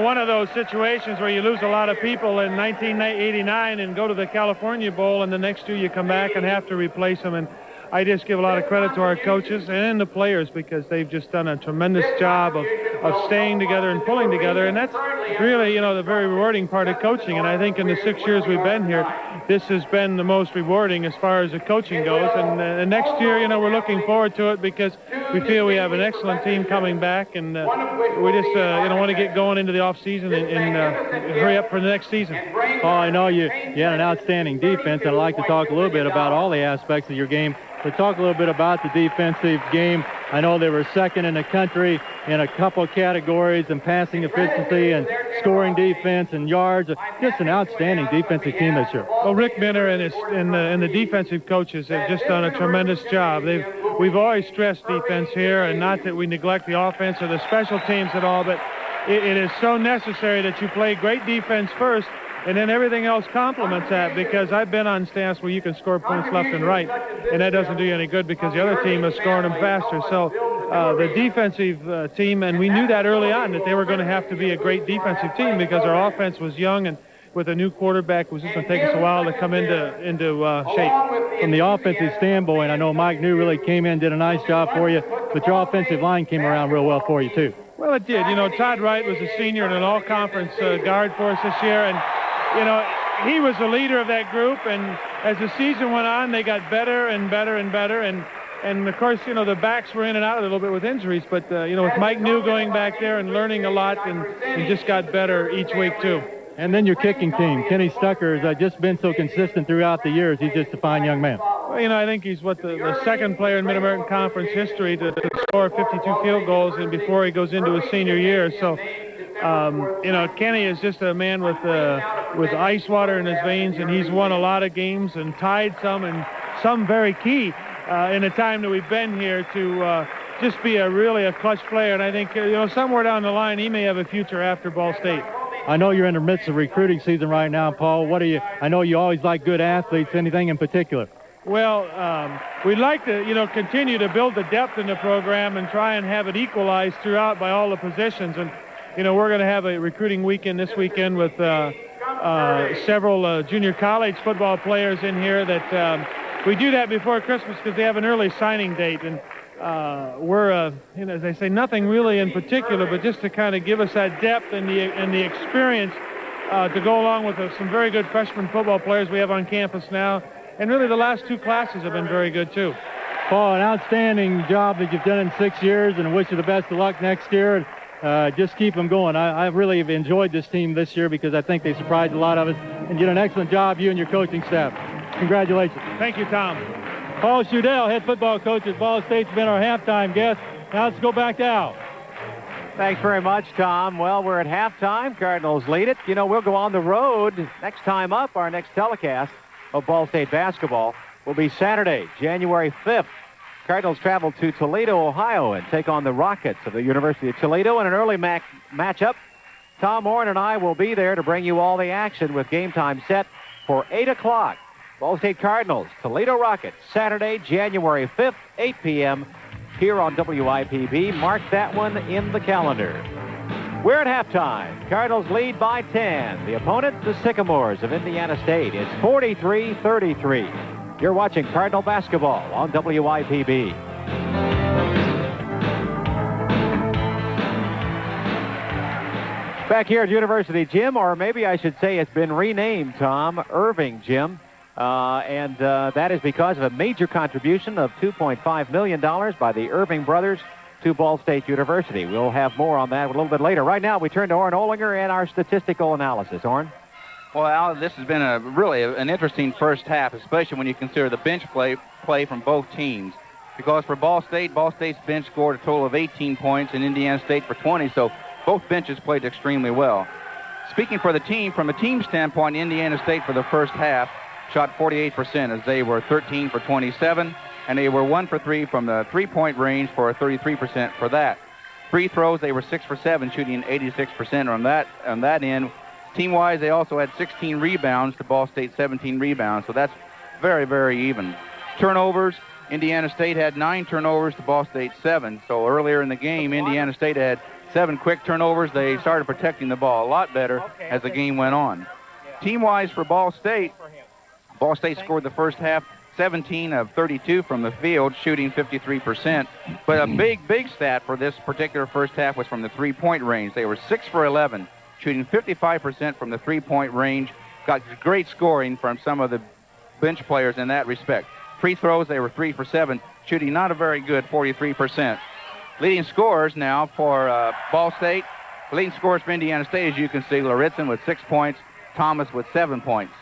one of those situations where you lose a lot of people in 1989 and go to the California Bowl, and the next 2 you come back and have to replace them. And I just give a lot of credit to our coaches and the players because they've just done a tremendous job of staying together and pulling together. And that's really, the very rewarding part of coaching. And I think in the 6 years we've been here, this has been the most rewarding as far as the coaching goes. And next year, we're looking forward to it because we feel we have an excellent team coming back. And we just, want to get going into the off season and hurry up for the next season. Oh, I know you had an outstanding defense. I'd like to talk a little bit about all the aspects of your game. But talk a little bit about the defensive game. I know they were second in the country in a couple categories in passing efficiency and scoring defense and yards. Just an outstanding defensive team this year. Well, Rick Minner and the defensive coaches have just done a tremendous job. We've always stressed defense here, and not that we neglect the offense or the special teams at all, but it is so necessary that you play great defense first, and then everything else complements that, because I've been on staffs where you can score points left and right, and that doesn't do you any good because the other team is scoring them faster. So the defensive team, and we knew that early on, that they were going to have to be a great defensive team because our offense was young, and with a new quarterback, it was just going to take us a while to come into shape. From the offensive standpoint, I know Mike New really came in, did a nice job for you, but your offensive line came around real well for you, too. Well, it did. Todd Wright was a senior and an all-conference guard for us this year, and he was the leader of that group, and as the season went on, they got better and better and better, and of course, the backs were in and out a little bit with injuries, but, with Mike New going back there and learning a lot, and just got better each week, too. And then your kicking team. Kenny Stucker has just been so consistent throughout the years. He's just a fine young man. Well, I think he's the second player in Mid-American Conference history to score 52 field goals and before he goes into his senior year. So, Kenny is just a man with ice water in his veins, and he's won a lot of games and tied some, and some very key in the time that we've been here to just be really a clutch player. And I think, somewhere down the line, he may have a future after Ball State. I know you're in the midst of recruiting season right now, Paul. I know you always like good athletes. Anything in particular? Well, we'd like to, continue to build the depth in the program and try and have it equalized throughout by all the positions. And, we're going to have a recruiting weekend this weekend with several junior college football players in here that we do that before Christmas because they have an early signing date. And we're, as they say, nothing really in particular, but just to kind of give us that depth and the experience to go along with some very good freshman football players we have on campus now. And really the last 2 classes have been very good, too. Paul, an outstanding job that you've done in 6 years, and I wish you the best of luck next year. Just keep them going. I really have enjoyed this team this year because I think they surprised a lot of us, and did an excellent job, you and your coaching staff. Congratulations. Thank you, Tom. Paul Shudell, head football coach at Ball State's been our halftime guest. Now let's go back to Al. Thanks very much, Tom. Well, we're at halftime. Cardinals lead it. We'll go on the road next time up. Our next telecast of Ball State basketball will be Saturday, January 5th. Cardinals travel to Toledo, Ohio, and take on the Rockets of the University of Toledo in an early matchup. Tom Oren and I will be there to bring you all the action with game time set for 8 o'clock. Ball State Cardinals, Toledo Rockets, Saturday, January 5th, 8 p.m. here on WIPB. Mark that one in the calendar. We're at halftime. Cardinals lead by 10. The opponent, the Sycamores of Indiana State. It's 43-33. You're watching Cardinal basketball on WIPB. Back here at University Gym, or maybe I should say it's been renamed, Tom, Irving Gym. And that is because of a major contribution of $2.5 million by the Irving brothers to Ball State University. We'll have more on that a little bit later. Right now, we turn to Orrin Olinger and our statistical analysis. Orrin? Well, Al, this has been really an interesting first half, especially when you consider the bench play from both teams. Because for Ball State's bench scored a total of 18 points and Indiana State for 20, so both benches played extremely well. Speaking for the team, from a team standpoint, Indiana State for the first half shot 48% as they were 13 for 27, and they were 1 for 3 from the three-point range for a 33% for that. Free throws, they were 6 for 7, shooting 86% on that end, Team-wise, they also had 16 rebounds to Ball State 17 rebounds, so that's very, very even. Turnovers, Indiana State had 9 turnovers to Ball State 7. So earlier in the game, Indiana State had 7 quick turnovers. They started protecting the ball a lot better as the game went on. Team-wise for Ball State scored the first half 17 of 32 from the field, shooting 53%. But a big stat for this particular first half was from the three-point range. They were 6 for 11, shooting 55% from the three-point range. Got great scoring from some of the bench players in that respect. Free throws, they were 3 for 7, shooting not a very good 43%. Leading scorers now for Ball State. Leading scorers for Indiana State, as you can see, Loritzen with 6 points, Thomas with 7 points.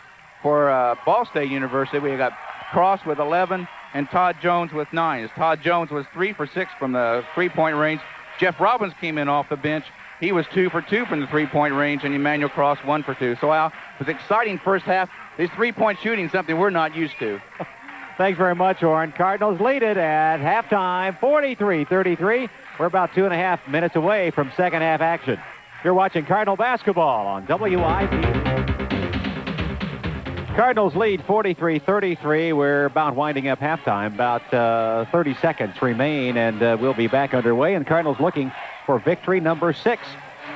For Ball State University, we got Cross with 11 and Todd Jones with 9. As Todd Jones was 3 for 6 from the three-point range. Jeff Robbins came in off the bench. He was 2 for 2 from the three-point range, and Emmanuel Cross 1 for 2. So, Al, it was an exciting first half. This three-point shooting, something we're not used to. Thanks very much, Orrin. Cardinals lead it at halftime, 43-33. We're about 2.5 minutes away from second half action. You're watching Cardinal basketball on WIP. Cardinals lead 43-33. We're about winding up halftime. About 30 seconds remain, and we'll be back underway. And Cardinals looking for victory number 6.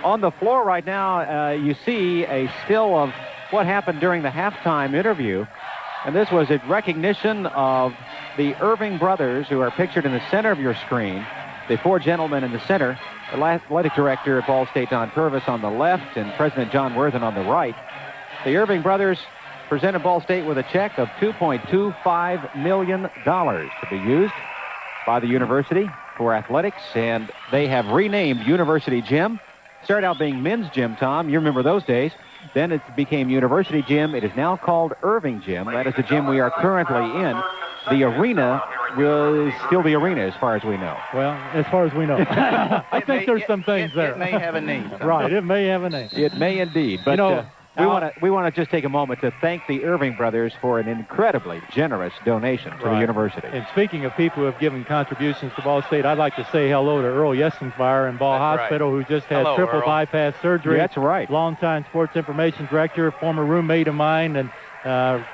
On the floor right now, you see a still of what happened during the halftime interview. And this was in recognition of the Irving brothers, who are pictured in the center of your screen. The 4 gentlemen in the center, the athletic director at Ball State, Don Purvis, on the left, and President John Worthen on the right. The Irving brothers presented Ball State with a check of $2.25 million to be used by the university for athletics, and they have renamed University Gym. Started out being Men's Gym, Tom. You remember those days. Then it became University Gym. It is now called Irving Gym. That is the gym we are currently in. The arena is still the arena as far as we know. Well, as far as we know. I think there's some things there. It may have a name. Right, it may have a name. It may indeed. But we want to just take a moment to thank the Irving brothers for an incredibly generous donation to the university. And speaking of people who have given contributions to Ball State, I'd like to say hello to Earl Yessenfire in Ball Hospital, who just had triple bypass surgery. That's right. Longtime sports information director, former roommate of mine, and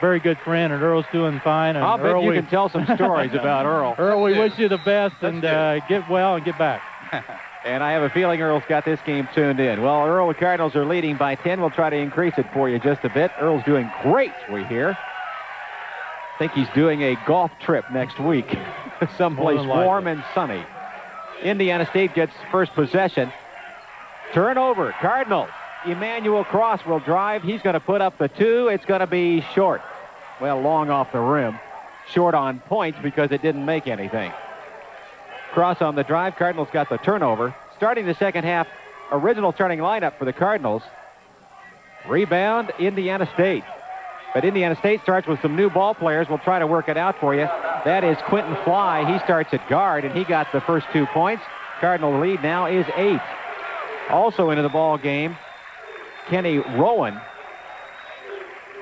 very good friend, and Earl's doing fine. And I'll bet you can tell some stories about Earl. Earl, we wish you the best, and get well and get back. And I have a feeling Earl's got this game tuned in. Well, Earl, the Cardinals are leading by 10. We'll try to increase it for you just a bit. Earl's doing great, we hear. I think he's doing a golf trip next week, someplace warm and sunny. Indiana State gets first possession. Turnover, Cardinals. Emmanuel Cross will drive. He's going to put up the 2. It's going to be short. Well, long off the rim. Short on points because it didn't make anything. Cross on the drive. Cardinals got the turnover. Starting the second half, original starting lineup for the Cardinals. Rebound, Indiana State. But Indiana State starts with some new ball players. We'll try to work it out for you. That is Quentin Fly. He starts at guard, and he got the first 2 points. Cardinal lead now is 8. Also into the ball game, Kenny Rowan,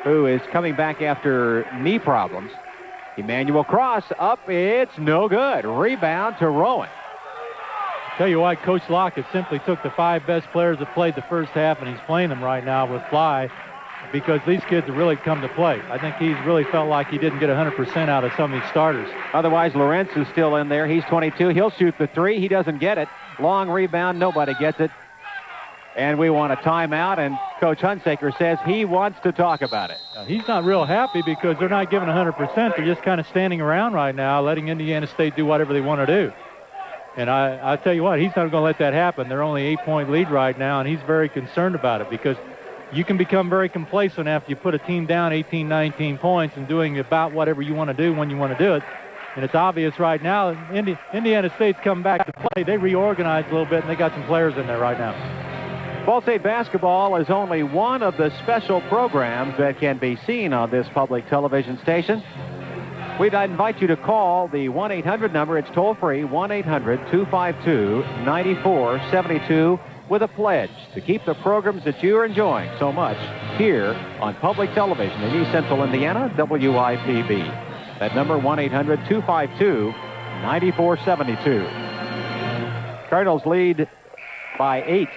who is coming back after knee problems. Emmanuel Cross up, it's no good. Rebound to Rowan. Tell you what, Coach Lockett simply took the 5 best players that played the first half, and he's playing them right now with Fly, because these kids have really come to play. I think he's really felt like he didn't get 100% out of some of these starters. Otherwise, Lawrence is still in there. He's 22. He'll shoot the 3. He doesn't get it. Long rebound. Nobody gets it. And we want a timeout, and Coach Hunsaker says he wants to talk about it. He's not real happy because they're not giving 100%. They're just kind of standing around right now, letting Indiana State do whatever they want to do. And I tell you what, he's not going to let that happen. They're only 8-point lead right now, and he's very concerned about it because you can become very complacent after you put a team down 18, 19 points and doing about whatever you want to do when you want to do it. And it's obvious right now, Indiana State's come back to play. They reorganized a little bit, and they got some players in there right now. Ball State basketball is only one of the special programs that can be seen on this public television station. We'd invite you to call the 1-800 number. It's toll-free, 1-800-252-9472, with a pledge to keep the programs that you're enjoying so much here on public television in East Central Indiana, WIPB. That number, 1-800-252-9472. Cardinals lead by 8,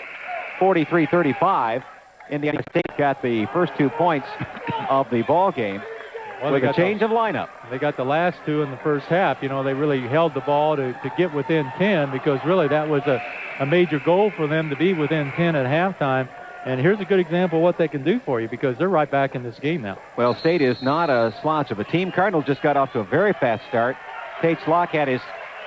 43-35. Indiana State got the first 2 points of the ball game with a change of lineup. They got the last 2 in the first half. You know, they really held the ball to get within 10 because really that was a major goal for them to be within 10 at halftime. And here's a good example of what they can do for you because they're right back in this game now. Well, State is not a slouch of a team. Cardinals just got off to a very fast start. Tate Slock had his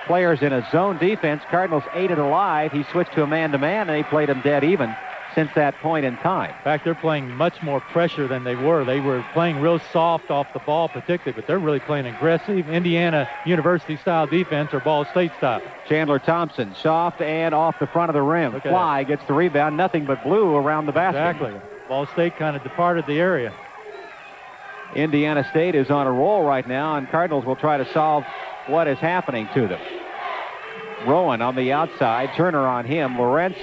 players in a zone defense. Cardinals ate it alive. He switched to a man-to-man, and they played him dead even since that point in time. In fact, they're playing much more pressure than they were. They were playing real soft off the ball particularly, but they're really playing aggressive Indiana University-style defense or Ball State style. Chandler Thompson, soft and off the front of the rim. Fly gets the rebound, nothing but blue around the basket. Exactly. Ball State kind of departed the area. Indiana State is on a roll right now, and Cardinals will try to solve what is happening to them. Rowan on the outside, Turner on him, Lawrence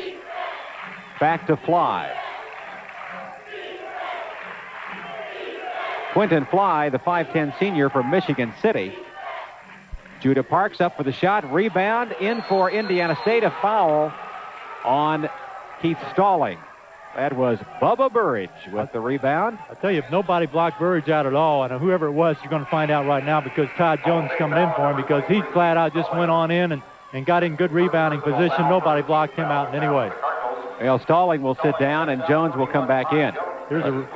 back to Fly. Quentin Fly, the 5'10 senior from Michigan City. Judah Parks up for the shot, rebound in for Indiana State, a foul on Keith Stalling. That was Bubba Burridge with the rebound. I tell you, if nobody blocked Burridge out at all, and whoever it was, you're going to find out right now because Todd Jones coming in for him because he flat out just went on in and got in good rebounding position. Nobody blocked him out in any way. Well, Stalling will sit down, and Jones will come back in. Here's a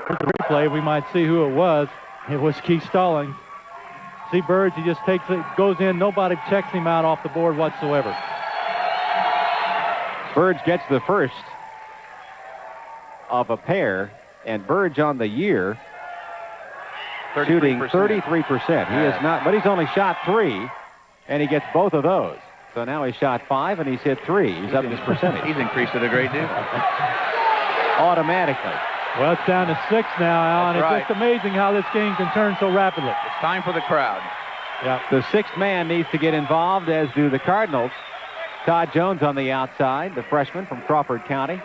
replay. We might see who it was. It was Keith Stalling. See Burridge, he just takes it, goes in. Nobody checks him out off the board whatsoever. Burridge gets the first of a pair, and Burridge on the year 33%. shooting 33%. He is not, but he's only shot 3, and he gets both of those. So now he's shot 5, and he's hit 3. He's up his percentage. He's increased it a great deal. Automatically. Well, it's down to 6 now, Alan. It's just amazing how this game can turn so rapidly. It's time for the crowd. Yeah. The 6th man needs to get involved, as do the Cardinals. Todd Jones on the outside, the freshman from Crawford County.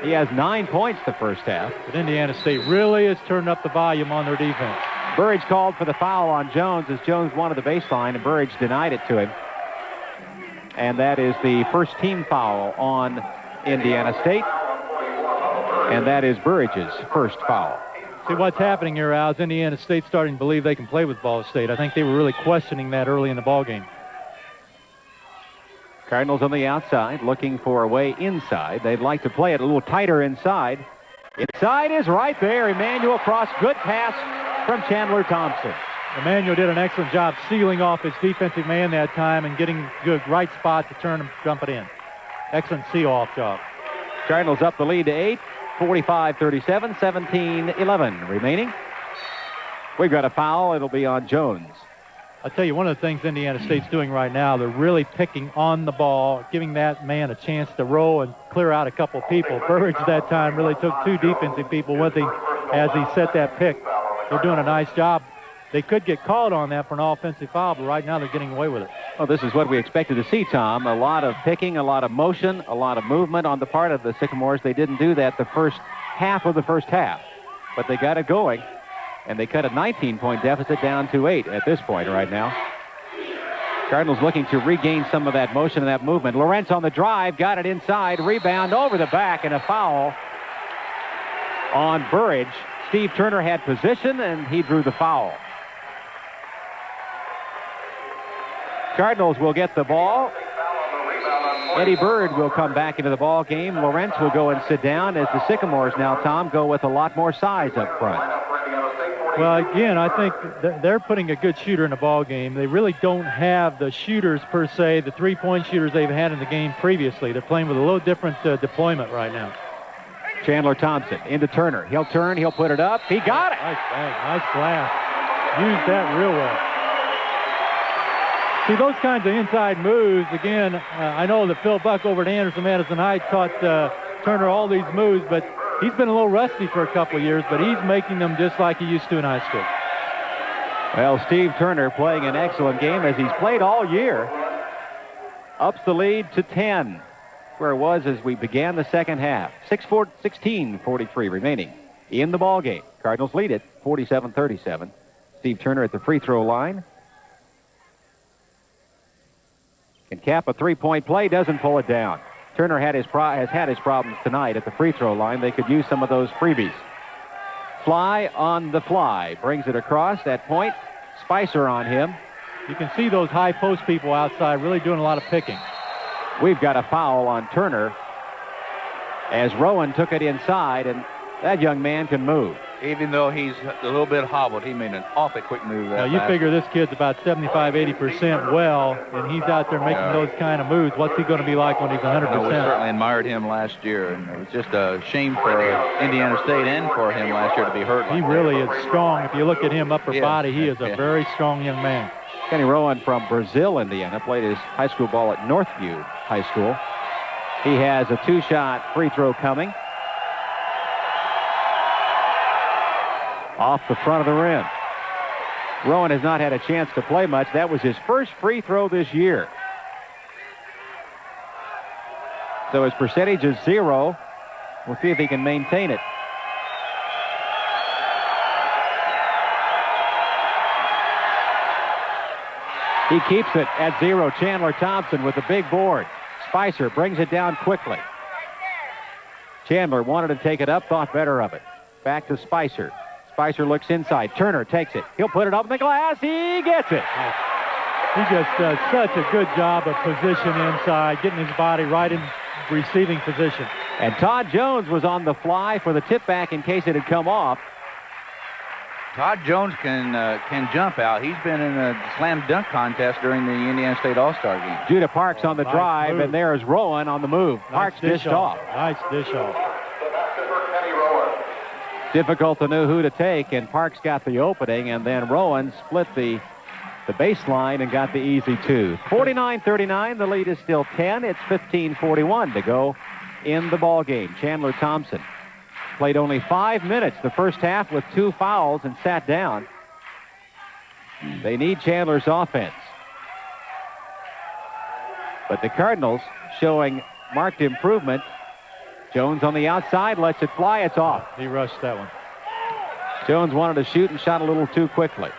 He has 9 points the first half. But Indiana State really has turned up the volume on their defense. Burridge called for the foul on Jones as Jones wanted the baseline, and Burridge denied it to him. And that is the first team foul on Indiana State. And that is Burridge's first foul. See, what's happening here, Al, is Indiana State starting to believe they can play with Ball State. I think they were really questioning that early in the ball game. Cardinals on the outside, looking for a way inside. They'd like to play it a little tighter inside. Inside is right there. Emmanuel Cross, good pass from Chandler Thompson. Emmanuel did an excellent job sealing off his defensive man that time and getting good right spot to turn and dump it in. Excellent seal-off job. Cardinals up the lead to 8, 45-37, 17-11 remaining. We've got a foul. It'll be on Jones. I'll tell you, one of the things Indiana State's doing right now, they're really picking on the ball, giving that man a chance to roll and clear out a couple people. Burridge that time really took 2 defensive people with him as he set that pick. They're doing a nice job. They could get called on that for an offensive foul, but right now they're getting away with it. Well, this is what we expected to see, Tom. A lot of picking, a lot of motion, a lot of movement on the part of the Sycamores. They didn't do that the first half of the first half, but they got it going, and they cut a 19-point deficit down to 8 at this point right now. Cardinals looking to regain some of that motion and that movement. Lawrence on the drive, got it inside, rebound over the back, and a foul on Burridge. Steve Turner had position, and he drew the foul. Cardinals will get the ball. Eddie Bird will come back into the ball game. Lawrence will go and sit down as the Sycamores now, Tom, go with a lot more size up front. Well, again, I think they're putting a good shooter in the ball game. They really don't have the shooters per se, the three-point shooters they've had in the game previously. They're playing with a little different deployment right now. Chandler Thompson into Turner. He'll turn, he'll put it up. He got it. Nice bang, nice blast. Used that real well. See, those kinds of inside moves, again, I know that Phil Buck over at Anderson Madison High taught Turner all these moves, but he's been a little rusty for a couple of years, but he's making them just like he used to in high school. Well, Steve Turner playing an excellent game as he's played all year. Ups the lead to 10, where it was as we began the second half. 16:43 remaining in the ball game. Cardinals lead it 47-37. Steve Turner at the free throw line. Can cap a three-point play, doesn't pull it down. Turner has had his problems tonight at the free throw line. They could use some of those freebies. Fly on the fly. Brings it across that point. Spicer on him. You can see those high post people outside really doing a lot of picking. We've got a foul on Turner as Rowan took it inside, and that young man can move. Even though he's a little bit hobbled, he made an awfully quick move. Now, you figure this kid's about 75-80% well, and he's out there making those kind of moves. What's he going to be like when he's 100%? We certainly admired him last year, and it was just a shame for Indiana State and for him last year to be hurt. He really is strong. If you look at him upper body, he is a very strong young man. Kenny Rowan from Brazil, Indiana, played his high school ball at Northview High School. He has a two-shot free throw coming. Off the front of the rim. Rowan has not had a chance to play much. That was his first free throw this year. So his percentage is 0. We'll see if he can maintain it. He keeps it at 0. Chandler Thompson with the big board. Spicer brings it down quickly. Chandler wanted to take it up, thought better of it. Back to Spicer. Spicer looks inside. Turner takes it. He'll put it up in the glass. He gets it. He just does such a good job of position inside, getting his body right in receiving position. And Todd Jones was on the fly for the tip back in case it had come off. Todd Jones can jump out. He's been in a slam dunk contest during the Indiana State All-Star game. Judah Parks on the drive, and there's Rowan on the move. Parks dished off. Nice dish off. Difficult to know who to take, and Parks got the opening, and then Rowan split the baseline and got the easy two. 49-39, the lead is still 10. It's 15-41 to go in the ball game. Chandler Thompson played only 5 minutes the first half with 2 fouls and sat down. They need Chandler's offense. But the Cardinals showing marked improvement. Jones on the outside, lets it fly, it's off. He rushed that one. Jones wanted to shoot and shot a little too quickly.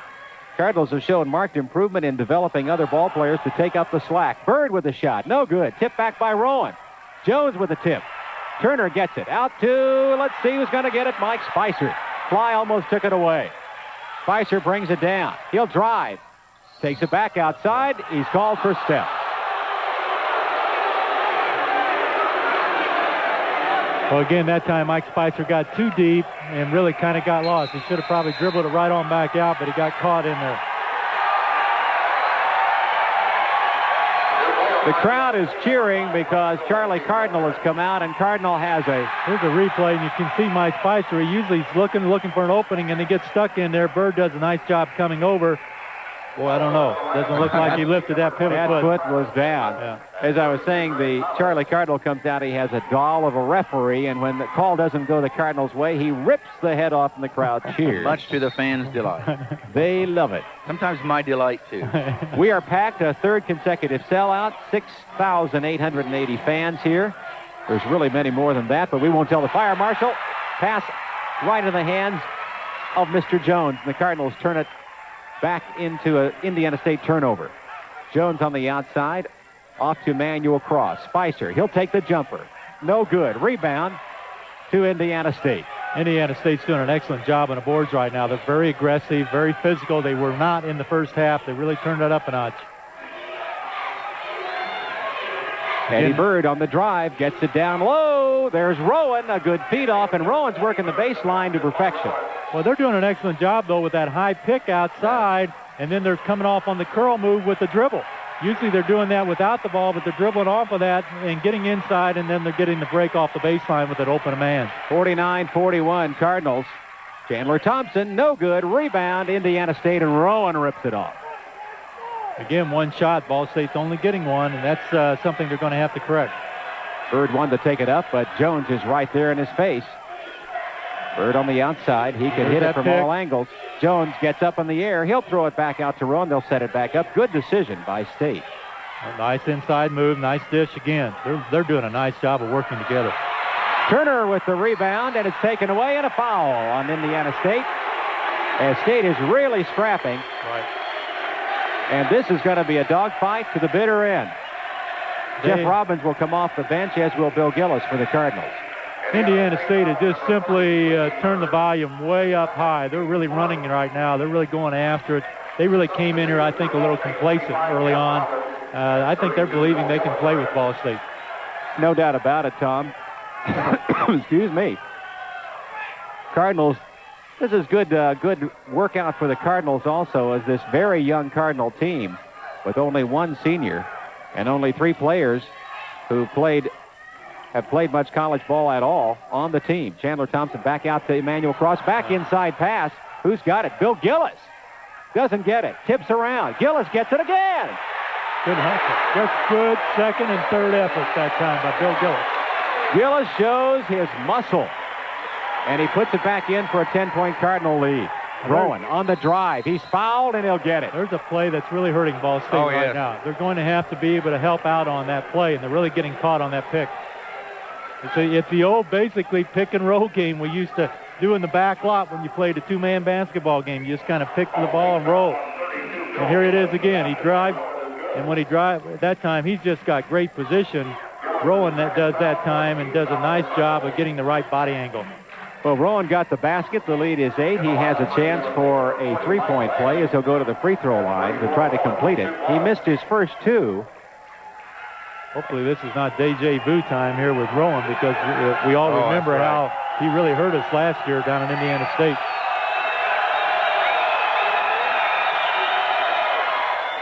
Cardinals have shown marked improvement in developing other ball players to take up the slack. Bird with a shot, no good. Tip back by Rowan. Jones with a tip. Turner gets it. Out to, let's see who's going to get it, Mike Spicer. Fly almost took it away. Spicer brings it down. He'll drive. Takes it back outside. He's called for step. Well, again, that time Mike Spicer got too deep and really kind of got lost. He should have probably dribbled it right on back out, but he got caught in there. The crowd is cheering because Charlie Cardinal has come out, and Cardinal has Here's a replay, and you can see Mike Spicer. He usually is looking for an opening, and he gets stuck in there. Bird does a nice job coming over. Boy, I don't know. Doesn't look like he lifted that pivot that foot. foot was down. Yeah. As I was saying, the Charlie Cardinal comes out. He has a doll of a referee, and when the call doesn't go the Cardinals' way, he rips the head off, and the crowd cheers. Much to the fans' delight. They love it. Sometimes my delight, too. We are packed, a third consecutive sellout, 6,880 fans here. There's really many more than that, but we won't tell the fire marshal. Pass right in the hands of Mr. Jones, and the Cardinals turn it back into an Indiana State turnover. Jones on the outside, off to Manuel Cross. Spicer, he'll take the jumper. No good. Rebound to Indiana State. Indiana State's doing an excellent job on the boards right now. They're very aggressive, very physical. They were not in the first half. They really turned it up a notch. Eddie Bird on the drive, gets it down low. There's Rowan, a good feed off, and Rowan's working the baseline to perfection. Well, they're doing an excellent job, though, with that high pick outside, and then they're coming off on the curl move with the dribble. Usually they're doing that without the ball, but they're dribbling off of that and getting inside, and then they're getting the break off the baseline with an open man. 49-41 Cardinals. Chandler Thompson, no good. Rebound, Indiana State, and Rowan rips it off. Again, one shot. Ball State's only getting one, and that's something they're going to have to correct. Bird wanted to take it up, but Jones is right there in his face. Bird on the outside. He can hit it from all angles. Jones gets up in the air. He'll throw it back out to Rowan. They'll set it back up. Good decision by State. A nice inside move. Nice dish again. They're doing a nice job of working together. Turner with the rebound, and it's taken away, and a foul on Indiana State. As State is really scrapping. Right. And this is going to be a dogfight to the bitter end. Jeff Robbins will come off the bench, as will Bill Gillis for the Cardinals. Indiana State has just simply turned the volume way up high. They're really running right now. They're really going after it. They really came in here, I think, a little complacent early on. I think they're believing they can play with Ball State. No doubt about it, Tom. Excuse me. Cardinals, this is good workout for the Cardinals also, as this very young Cardinal team with only one senior and only 3 players who have played much college ball at all on the team. Chandler Thompson back out to Emmanuel Cross. Back inside pass. Who's got it? Bill Gillis. Doesn't get it. Tips around. Gillis gets it again. Good hustle. Just good second and third effort that time by Bill Gillis. Gillis shows his muscle. And he puts it back in for a 10-point Cardinal lead. Rowan on the drive. He's fouled, and he'll get it. There's a play that's really hurting Ball State right now. They're going to have to be able to help out on that play, and they're really getting caught on that pick. It's the old, basically, pick and roll game we used to do in the back lot when you played a 2-man basketball game. You just kind of pick the ball and roll. And here it is again. He drives, and when he drives, at that time, he's just got great position. Rowan does that time and does a nice job of getting the right body angle. Well, Rowan got the basket. The lead is 8. He has a chance for a 3-point play as he'll go to the free throw line to try to complete it. He missed his first 2. Hopefully this is not deja vu time here with Rowan, because we all remember how he really hurt us last year down in Indiana State.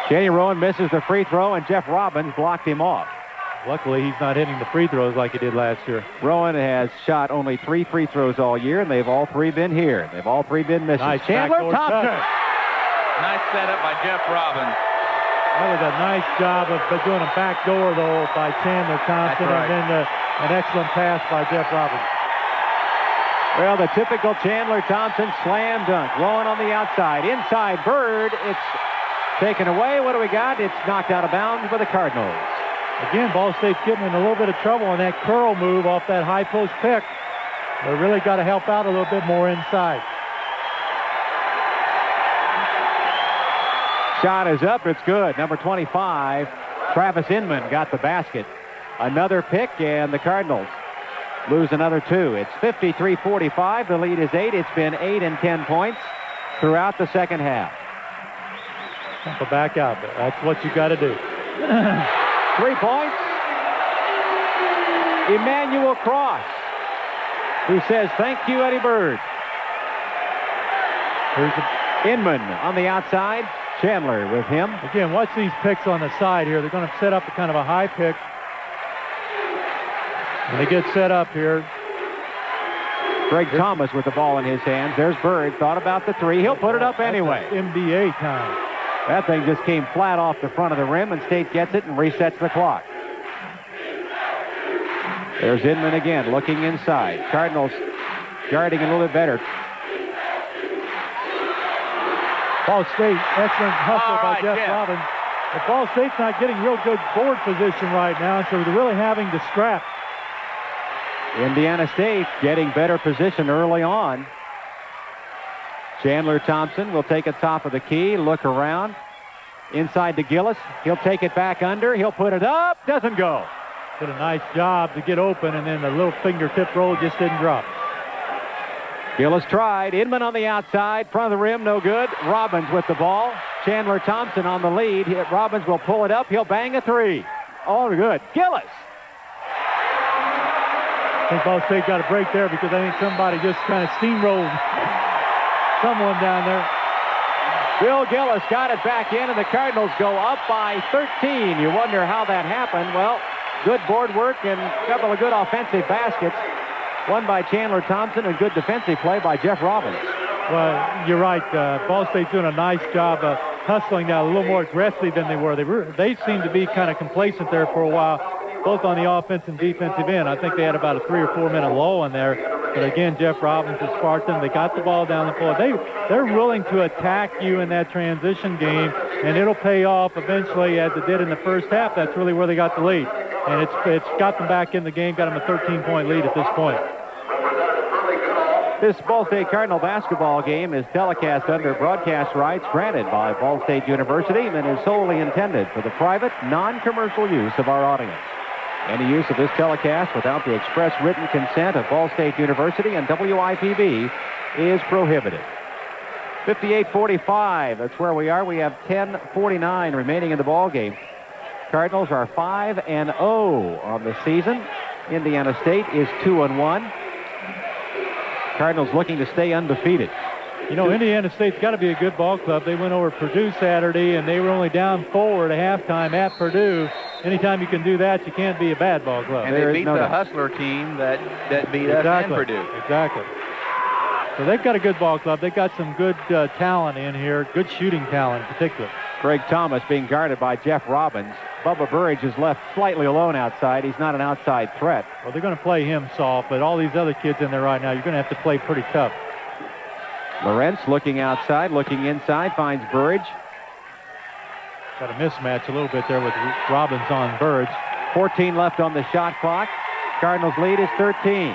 Kenny Rowan misses the free throw, and Jeff Robbins blocked him off. Luckily, he's not hitting the free throws like he did last year. Rowan has shot only 3 free throws all year, and they've all 3 been here. They've all 3 been misses. Nice Chandler Thompson. Nice setup by Jeff Robbins. That was a nice job of doing a backdoor, though, by Chandler Thompson, right. and then an excellent pass by Jeff Robbins. Well, the typical Chandler Thompson slam dunk. Rowan on the outside. Inside Bird. It's taken away. What do we got? It's knocked out of bounds by the Cardinals. Again, Ball State's getting in a little bit of trouble on that curl move off that high post pick. They really got to help out a little bit more inside. Shot is up. It's good. Number 25, Travis Inman got the basket. Another pick, and the Cardinals lose another 2. It's 53-45. The lead is 8. It's been 8 and 10 points throughout the second half. Go back out there. That's what you got to do. 3 points. Emmanuel Cross, who says, "Thank you, Eddie Bird." Here's Inman on the outside. Chandler with him. Again, watch these picks on the side here. They're going to set up a kind of a high pick. When they get set up here. Greg Thomas with the ball in his hands. There's Bird. Thought about the 3. He'll put it up anyway. NBA time. That thing just came flat off the front of the rim, and State gets it and resets the clock. There's Inman again, looking inside. Cardinals guarding a little bit better. Ball State, excellent hustle by Jeff Robbins. But Ball State's not getting real good board position right now, so they're really having to scrap. Indiana State getting better position early on. Chandler Thompson will take it top of the key, look around. Inside to Gillis. He'll take it back under. He'll put it up. Doesn't go. Did a nice job to get open, and then the little fingertip roll just didn't drop. Gillis tried. Inman on the outside. Front of the rim, no good. Robbins with the ball. Chandler Thompson on the lead. Robbins will pull it up. He'll bang a 3. Oh, good. Gillis. I think Ball State got a break there because I think somebody just kind of steamrolled someone down there. Bill Gillis got it back in, and the Cardinals go up by 13. You wonder how that happened. Well, good board work and a couple of good offensive baskets. One by Chandler Thompson and good defensive play by Jeff Robbins. Well, you're right. Ball State's doing a nice job of hustling now, a little more aggressive than they were. They seemed to be kind of complacent there for a while, both on the offense and defensive end. I think they had about a 3 or 4 minute lull in there. But again, Jeff Robbins has sparked them. They got the ball down the floor. They're willing to attack you in that transition game, and it'll pay off eventually as it did in the first half. That's really where they got the lead. And it's got them back in the game, got them a 13-point lead at this point. This Ball State Cardinal basketball game is telecast under broadcast rights granted by Ball State University and is solely intended for the private, non-commercial use of our audience. Any use of this telecast without the express written consent of Ball State University and WIPB is prohibited. 58-45, that's where we are. We have 10:49 remaining in the ball game. Cardinals are 5-0 on the season. Indiana State is 2-1. Cardinals looking to stay undefeated. You know, Indiana State's got to be a good ball club. They went over Purdue Saturday, and they were only down 4 at halftime at Purdue. Anytime you can do that, you can't be a bad ball club. And they beat the Hustler team that beat us and Purdue. Exactly. So they've got a good ball club. They've got some good talent in here, good shooting talent in particular. Greg Thomas being guarded by Jeff Robbins. Bubba Burridge is left slightly alone outside. He's not an outside threat. Well, they're going to play him soft, but all these other kids in there right now, you're going to have to play pretty tough. Lawrence looking outside, looking inside, finds Burridge. Got a mismatch a little bit there with Robbins on Burridge. 14 left on the shot clock. Cardinals lead is 13.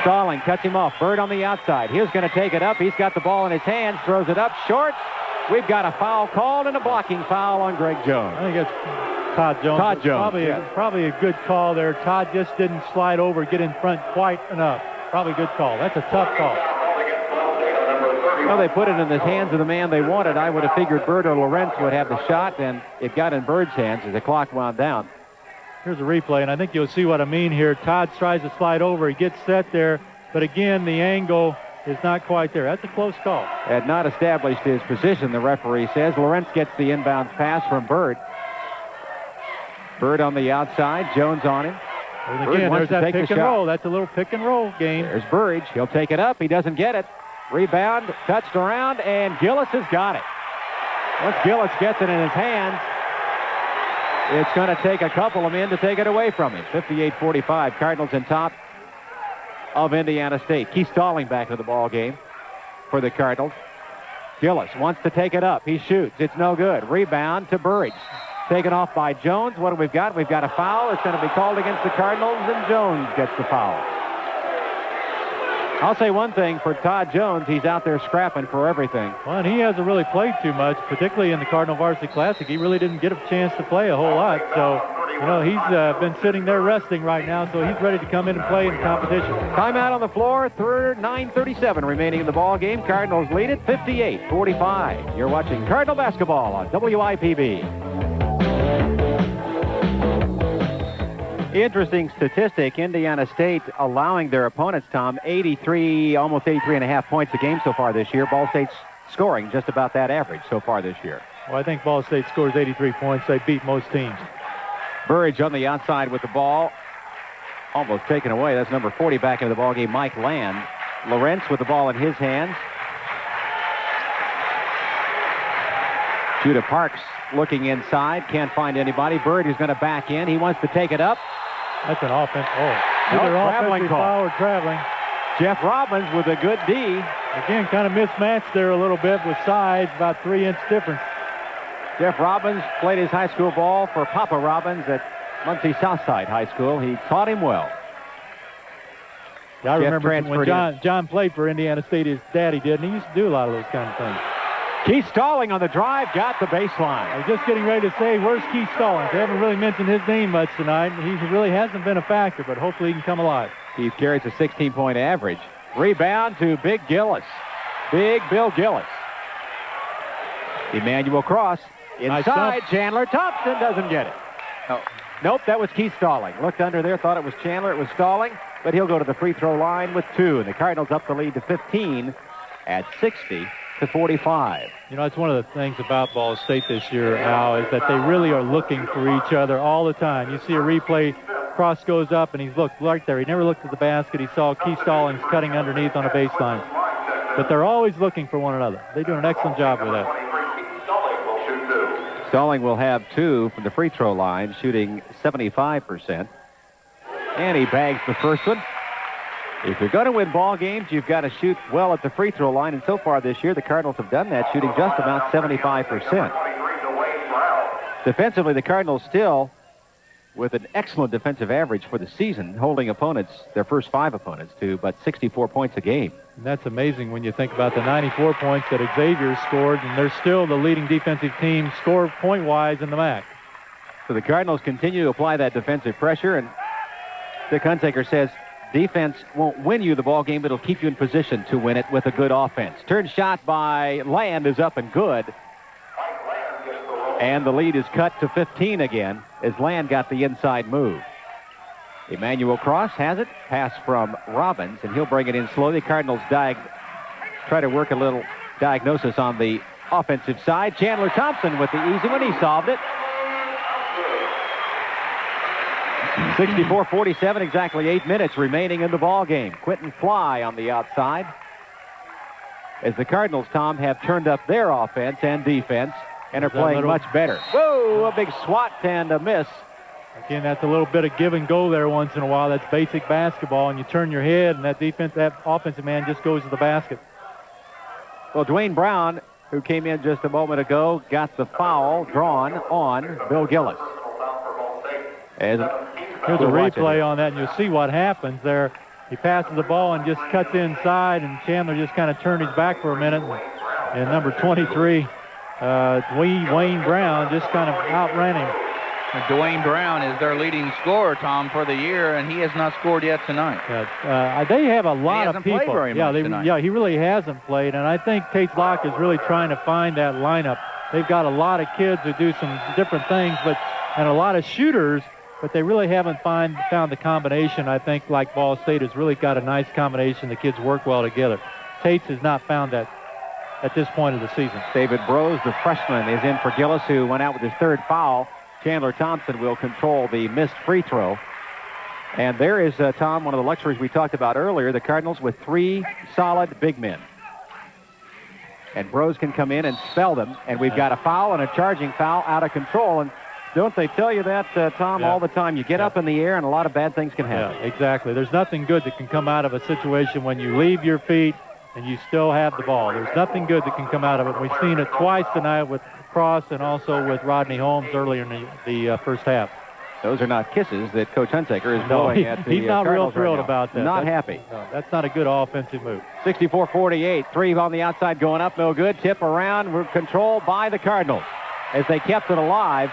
Stalling cuts him off. Bird on the outside. He's going to take it up. He's got the ball in his hands, throws it up short. We've got a foul called and a blocking foul on Greg Jones. I think it's Todd Jones. Todd Jones. Probably a good call there. Todd just didn't slide over, get in front quite enough. Probably a good call. That's a tough call. Well, they put it in the hands of the man they wanted. I would have figured Bird or Lawrence would have the shot, and it got in Bird's hands as the clock wound down. Here's a replay, and I think you'll see what I mean here. Todd tries to slide over. He gets set there, but again, the angle is not quite there. That's a close call. Had not established his position, the referee says. Lawrence gets the inbounds pass from Bird. Bird on the outside, Jones on him. And again, there's that pick and roll. That's a little pick and roll game. There's Burridge. He'll take it up. He doesn't get it. Rebound, touched around, and Gillis has got it. Once Gillis gets it in his hands, it's going to take a couple of men to take it away from him. 58-45, Cardinals in top of Indiana State. Keith Stalling back to the ball game for the Cardinals. Gillis wants to take it up. He shoots. It's no good. Rebound to Burridge. Taken off by Jones. What do we've got? We've got a foul. It's going to be called against the Cardinals, and Jones gets the foul. I'll say one thing for Todd Jones. He's out there scrapping for everything. Well, and he hasn't really played too much, particularly in the Cardinal Varsity Classic. He really didn't get a chance to play a whole lot. So, you know, he's been sitting there resting right now, so he's ready to come in and play in the competition. Timeout on the floor. 9:37 remaining in the ball game. Cardinals lead it 58-45. You're watching Cardinal basketball on WIPB. Interesting statistic, Indiana State allowing their opponents, Tom, 83, almost 83.5 points a game so far this year. Ball State's scoring just about that average so far this year. Well, I think Ball State scores 83 points. They beat most teams. Burridge on the outside with the ball. Almost taken away. That's number 40 back into the ball game, Mike Land. Lawrence with the ball in his hands. Judah Parks looking inside. Can't find anybody. Bird is going to back in. He wants to take it up. That's an offense. Either traveling call or traveling. Jeff Robbins with a good D. Again, kind of mismatched there a little bit with size, about 3-inch difference. Jeff Robbins played his high school ball for Papa Robbins at Muncie Southside High School. He taught him well. Yeah, I remember when John played for Indiana State, his daddy did, and he used to do a lot of those kind of things. Keith Stalling on the drive, got the baseline. I was just getting ready to say, where's Keith Stalling? They haven't really mentioned his name much tonight. He really hasn't been a factor, but hopefully he can come alive. Keith carries a 16-point average. Rebound to Big Gillis. Big Bill Gillis. Emmanuel Cross. Inside, Chandler Thompson doesn't get it. Oh. Nope, that was Keith Stalling. Looked under there, thought it was Chandler. It was Stalling, but he'll go to the free throw line with 2. And the Cardinals up the lead to 15 at 60-45. You know, it's one of the things about Ball State this year, Al, is that they really are looking for each other all the time. You see a replay, Cross goes up, and he's looked right there. He never looked at the basket. He saw Keith Stallings cutting underneath on a baseline. But they're always looking for one another. They do an excellent job with that. Stalling will have 2 from the free throw line, shooting 75%. And he bags the first one. If you're going to win ball games, you've got to shoot well at the free throw line. And so far this year, the Cardinals have done that, shooting just about 75%. Defensively, the Cardinals still with an excellent defensive average for the season, holding opponents, their first 5 opponents, to about 64 points a game. And that's amazing when you think about the 94 points that Xavier scored, and they're still the leading defensive team score point-wise in the MAC. So the Cardinals continue to apply that defensive pressure, and Dick Hunsaker says defense won't win you the ball game, but it'll keep you in position to win it with a good offense. Turn shot by Land is up and good. And the lead is cut to 15 again as Land got the inside move. Emmanuel Cross has it. Pass from Robbins, and he'll bring it in slowly. Cardinals try to work a little diagnosis on the offensive side. Chandler Thompson with the easy one. He solved it. 64-47, exactly 8 minutes remaining in the ball game. Quentin Fly on the outside. As the Cardinals, Tom, have turned up their offense and defense and are playing much better. Whoa, a big swat and a miss. Again, that's a little bit of give and go there once in a while. That's basic basketball, and you turn your head, and that offensive man just goes to the basket. Well, Dwayne Brown, who came in just a moment ago, got the foul drawn on Bill Gillis. Here's a replay on that, and you'll see what happens there. He passes the ball and just cuts inside, and Chandler just kind of turned his back for a minute. And number 23, Dwayne Brown, just kind of outran him. And Dwayne Brown is their leading scorer, Tom, for the year, and he has not scored yet tonight. They have a lot of people. He hasn't played very much tonight. Yeah, he really hasn't played, and I think Tate's Lock is really trying to find that lineup. They've got a lot of kids who do some different things, and a lot of shooters, but they really haven't found the combination. I think, like Ball State, has really got a nice combination. The kids work well together. Tate's has not found that at this point of the season. David Brose, the freshman, is in for Gillis, who went out with his 3rd foul. Chandler Thompson will control the missed free throw. And there is, Tom, one of the luxuries we talked about earlier, the Cardinals with 3 solid big men. And Brose can come in and spell them. And we've got a foul and a charging foul out of control. And don't they tell you that, Tom, all the time? You get up in the air and a lot of bad things can happen. Yeah, exactly. There's nothing good that can come out of a situation when you leave your feet and you still have the ball. There's nothing good that can come out of it. We've seen it twice tonight with Cross and also with Rodney Holmes earlier in the first half. Those are not kisses that Coach Hunsaker is blowing at the He's not real Cardinals thrilled right about that. Not happy. No, that's not a good offensive move. 64-48. 3 on the outside going up. No good. Tip around. We're controlled by the Cardinals as they kept it alive.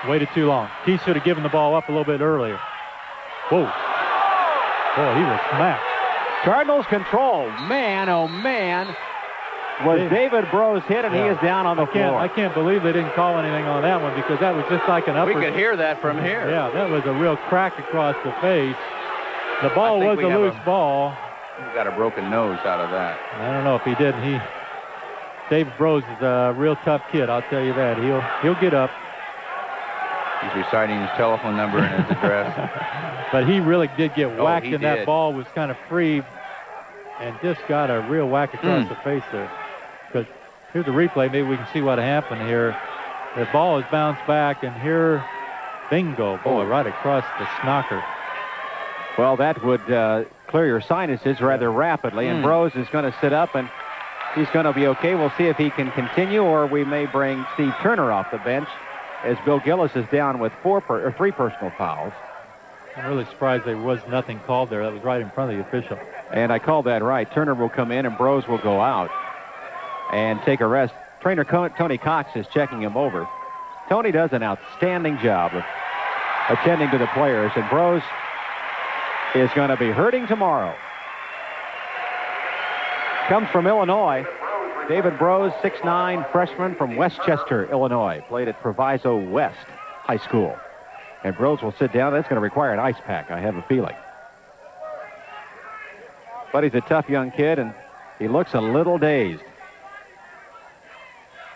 Waited too long. He should have given the ball up a little bit earlier. Whoa. Boy, he was smacked. Cardinals control. Man, oh man. Was David Brose hit, and he is down on the floor. I can't believe they didn't call anything on that one because that was just like an upper. We could hear that from here. Yeah, that was a real crack across the face. The ball was a loose ball. He got a broken nose out of that. I don't know if he did. David Brose is a real tough kid, I'll tell you that. He'll get up. He's reciting his telephone number and his address. But he really did get whacked, and that did. ball was kind of free and just got a real whack across the face there. Because here's the replay. Maybe we can see what happened here. The ball is bounced back, and here, bingo, boy, right across the snocker. Well, that would clear your sinuses rather rapidly, and Brose is going to sit up, and he's going to be okay. We'll see if he can continue, or we may bring Steve Turner off the bench as Bill Gillis is down with 3 personal fouls. I'm really surprised there was nothing called there. That was right in front of the official. And I called that right. Turner will come in, and Brose will go out and take a rest. Trainer Tony Cox is checking him over. Tony does an outstanding job of attending to the players, and Brose is going to be hurting tomorrow. Comes from Illinois. David Brose, 6'9", freshman from Westchester, Illinois. Played at Proviso West High School. And Brose will sit down. That's going to require an ice pack, I have a feeling. But he's a tough young kid, and he looks a little dazed.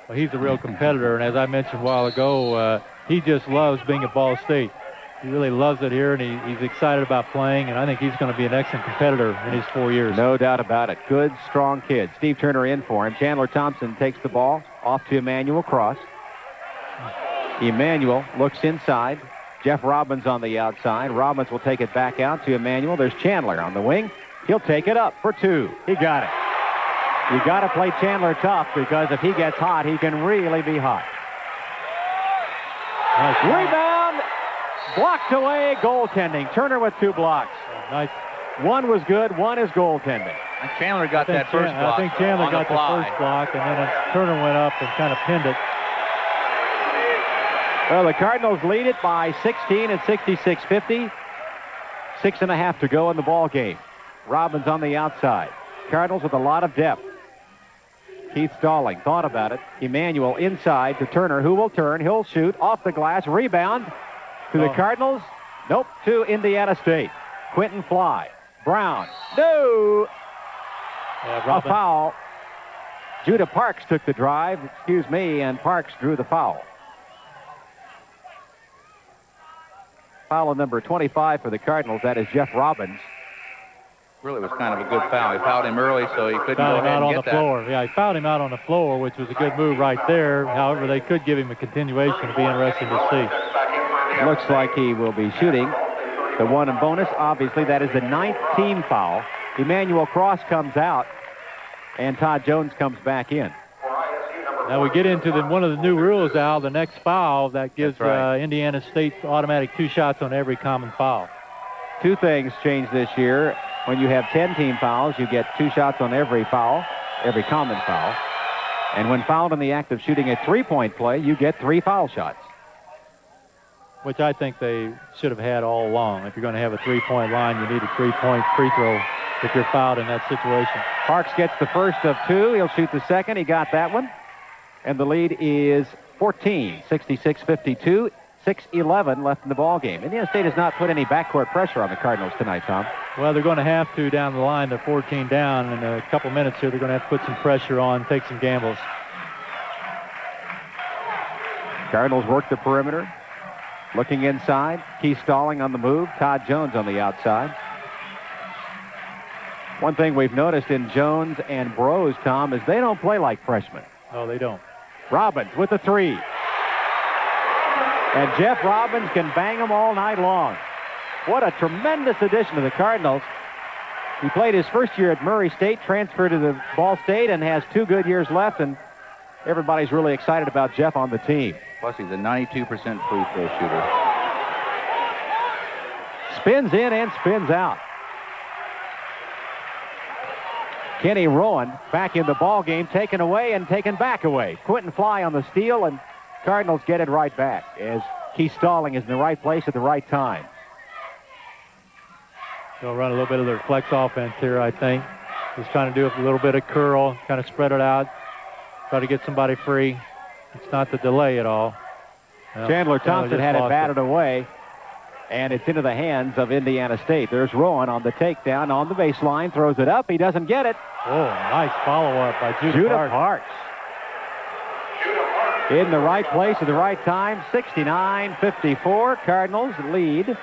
Well, he's a real competitor, and as I mentioned a while ago, he just loves being at Ball State. He really loves it here, and he's excited about playing, and I think he's going to be an excellent competitor in his 4 years. No doubt about it. Good, strong kid. Steve Turner in for him. Chandler Thompson takes the ball off to Emmanuel Cross. Emmanuel looks inside. Jeff Robbins on the outside. Robbins will take it back out to Emmanuel. There's Chandler on the wing. He'll take it up for 2. He got it. You got to play Chandler tough, because if he gets hot, he can really be hot. Nice. Rebound. Blocked away, goaltending. Turner with 2 blocks. Nice. One was good, one is goaltending. And Chandler got that first block. I think Chandler got the fly. first block, and then Turner went up and kind of pinned it. Well, the Cardinals lead it by 16 at 66-50. 6.5 to go in the ball game. Robbins on the outside. Cardinals with a lot of depth. Keith Stalling thought about it. Emmanuel inside to Turner, who will turn. He'll shoot off the glass. Rebound to the Cardinals. Nope, to Indiana State. Quentin Fly. Brown. No! A foul. Judah Parks took the drive, and Parks drew the foul. Foul on number 25 for the Cardinals. That is Jeff Robbins. Really was kind of a good foul. He fouled him early, so he couldn't go ahead and on get the that. floor. Yeah, he fouled him out on the floor, which was a good move right there. However, they could give him a continuation. It'll be interesting to see. Looks like he will be shooting the one in bonus. Obviously, that is the 9th team foul. Emmanuel Cross comes out, and Todd Jones comes back in. Now we get into one of the new rules, Al, the next foul that gives Indiana State automatic 2 shots on every common foul. 2 things changed this year. When you have 10 team fouls, you get 2 shots on every foul, every common foul. And when fouled in the act of shooting a 3-point play, you get 3 foul shots. Which I think they should have had all along. If you're going to have a 3-point line, you need a 3-point free throw if you're fouled in that situation. Parks gets the first of 2. He'll shoot the second. He got that one. And the lead is 14, 66-52, 6:11 left in the ball game. Indiana State has not put any backcourt pressure on the Cardinals tonight, Tom. Well, they're going to have to down the line. They're 14 down. In a couple minutes here, they're going to have to put some pressure on, take some gambles. Cardinals work the perimeter. Looking inside. Keith Stalling on the move. Todd Jones on the outside. One thing we've noticed in Jones and Bros, Tom, is they don't play like freshmen. No, they don't. Robbins with the 3. And Jeff Robbins can bang them all night long. What a tremendous addition to the Cardinals. He played his first year at Murray State, transferred to the Ball State, and has 2 good years left, and everybody's really excited about Jeff on the team. Plus, he's a 92% free throw shooter. Spins in and spins out. Kenny Rowan back in the ball game, taken away and taken back away. Quentin Fly on the steal, and Cardinals get it right back as Keith Stalling is in the right place at the right time. They'll run a little bit of their flex offense here, I think. Just trying to do a little bit of curl, kind of spread it out, try to get somebody free. It's not the delay at all. Well, Chandler Thompson had it batted away, and it's into the hands of Indiana State. There's Rowan on the takedown on the baseline, throws it up. He doesn't get it. Oh, nice follow-up by Judah Parks. In the right place at the right time, 69-54. Cardinals lead,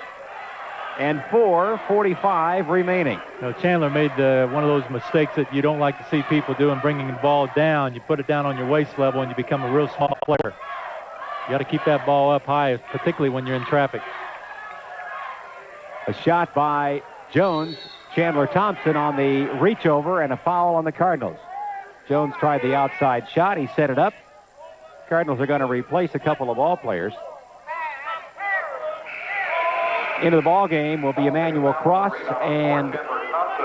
and 4:45 remaining. Chandler made one of those mistakes that you don't like to see people do in bringing the ball down. You put it down on your waist level, and you become a real small player. You got to keep that ball up high, particularly when you're in traffic. A shot by Jones. Chandler Thompson on the reach over, and a foul on the Cardinals. Jones tried the outside shot. He set it up. Cardinals are going to replace a couple of ball players. Into the ball game will be Emmanuel Cross and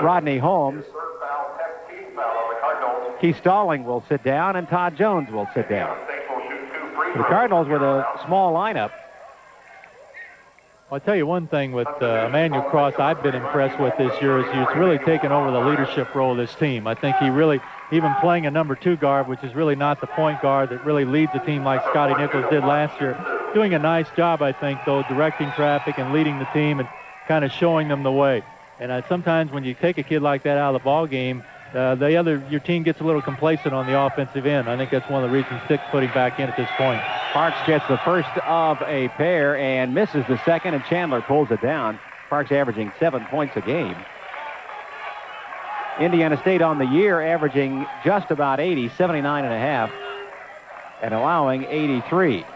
Rodney Holmes. Keith Stalling will sit down, and Todd Jones will sit down. The Cardinals with a small lineup. I'll tell you one thing with Emmanuel Cross I've been impressed with this year is he's really taken over the leadership role of this team. I think he really, even playing a number 2 guard, which is really not the point guard that really leads the team like Scotty Nichols did last year, doing a nice job, I think, though, directing traffic and leading the team and kind of showing them the way. And sometimes when you take a kid like that out of the ball game, your team gets a little complacent on the offensive end. I think that's one of the reasons Dick's putting back in at this point. Parks gets the first of a pair and misses the second, and Chandler pulls it down. Parks averaging 7 points a game. Indiana State on the year averaging just about 80, 79.5, and allowing 83.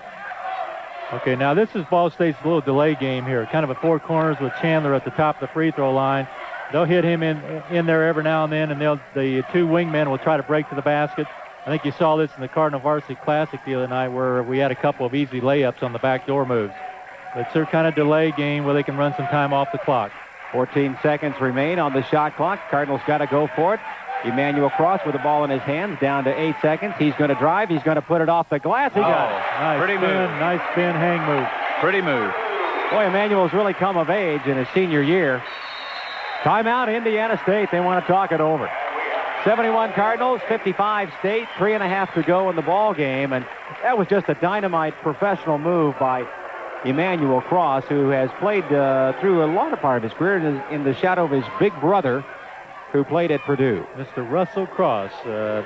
Okay, now this is Ball State's little delay game here. Kind of a 4 corners with Chandler at the top of the free throw line. They'll hit him in there every now and then, and the 2 wingmen will try to break to the basket. I think you saw this in the Cardinal Varsity Classic the other night where we had a couple of easy layups on the backdoor moves. It's their kind of delay game where they can run some time off the clock. 14 seconds remain on the shot clock. Cardinals got to go for it. Emmanuel Cross with the ball in his hands, down to 8 seconds. He's going to drive. He's going to put it off the glass. He got it. Nice Pretty spin, move. nice spin, hang move. Pretty move. Boy, Emmanuel's really come of age in his senior year. Timeout, Indiana State. They want to talk it over. 71 Cardinals, 55 State, 3.5 to go in the ball game. And that was just a dynamite professional move by Emmanuel Cross, who has played through a lot of part of his career in the shadow of his big brother, who played at Purdue. Mr. Russell Cross,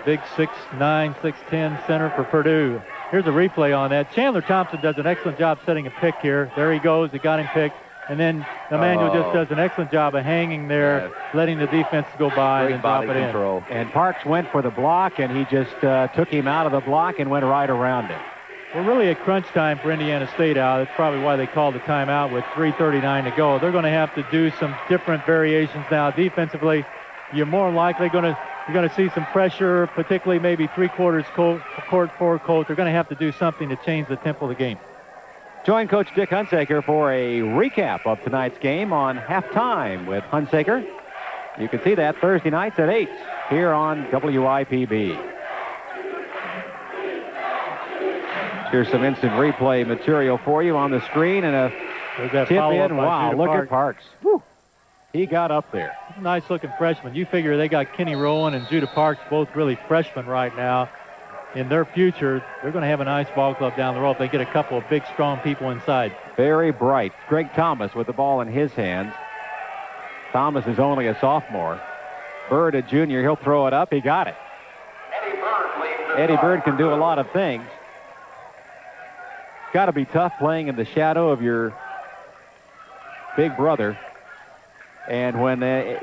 big 6'9", 6'10" center for Purdue. Here's a replay on that. Chandler Thompson does an excellent job setting a pick here. There he goes. He got him picked. And then Emmanuel just does an excellent job of hanging there, letting the defense go by and drop it in. And Parks went for the block, and he just took him out of the block and went right around it. We're really at crunch time for Indiana State, Al. That's probably why they called the timeout with 3:39 to go. They're going to have to do some different variations now. Defensively, you're more likely you're going to see some pressure, particularly maybe three-quarters court, four court. They're going to have to do something to change the tempo of the game. Join Coach Dick Hunsaker for a recap of tonight's game on Halftime with Hunsaker. You can see that Thursday nights at 8 here on WIPB. Here's some instant replay material for you on the screen, and a tip in. Wow, look at Parks. Whew. He got up there. Nice-looking freshman. You figure they got Kenny Rowan and Judah Parks, both really freshmen right now. In their future, they're going to have a nice ball club down the road if they get a couple of big, strong people inside. Very bright. Greg Thomas with the ball in his hands. Thomas is only a sophomore. Bird, a junior, he'll throw it up. He got it. Eddie Bird can do a lot of things. Got to be tough playing in the shadow of your big brother. And when a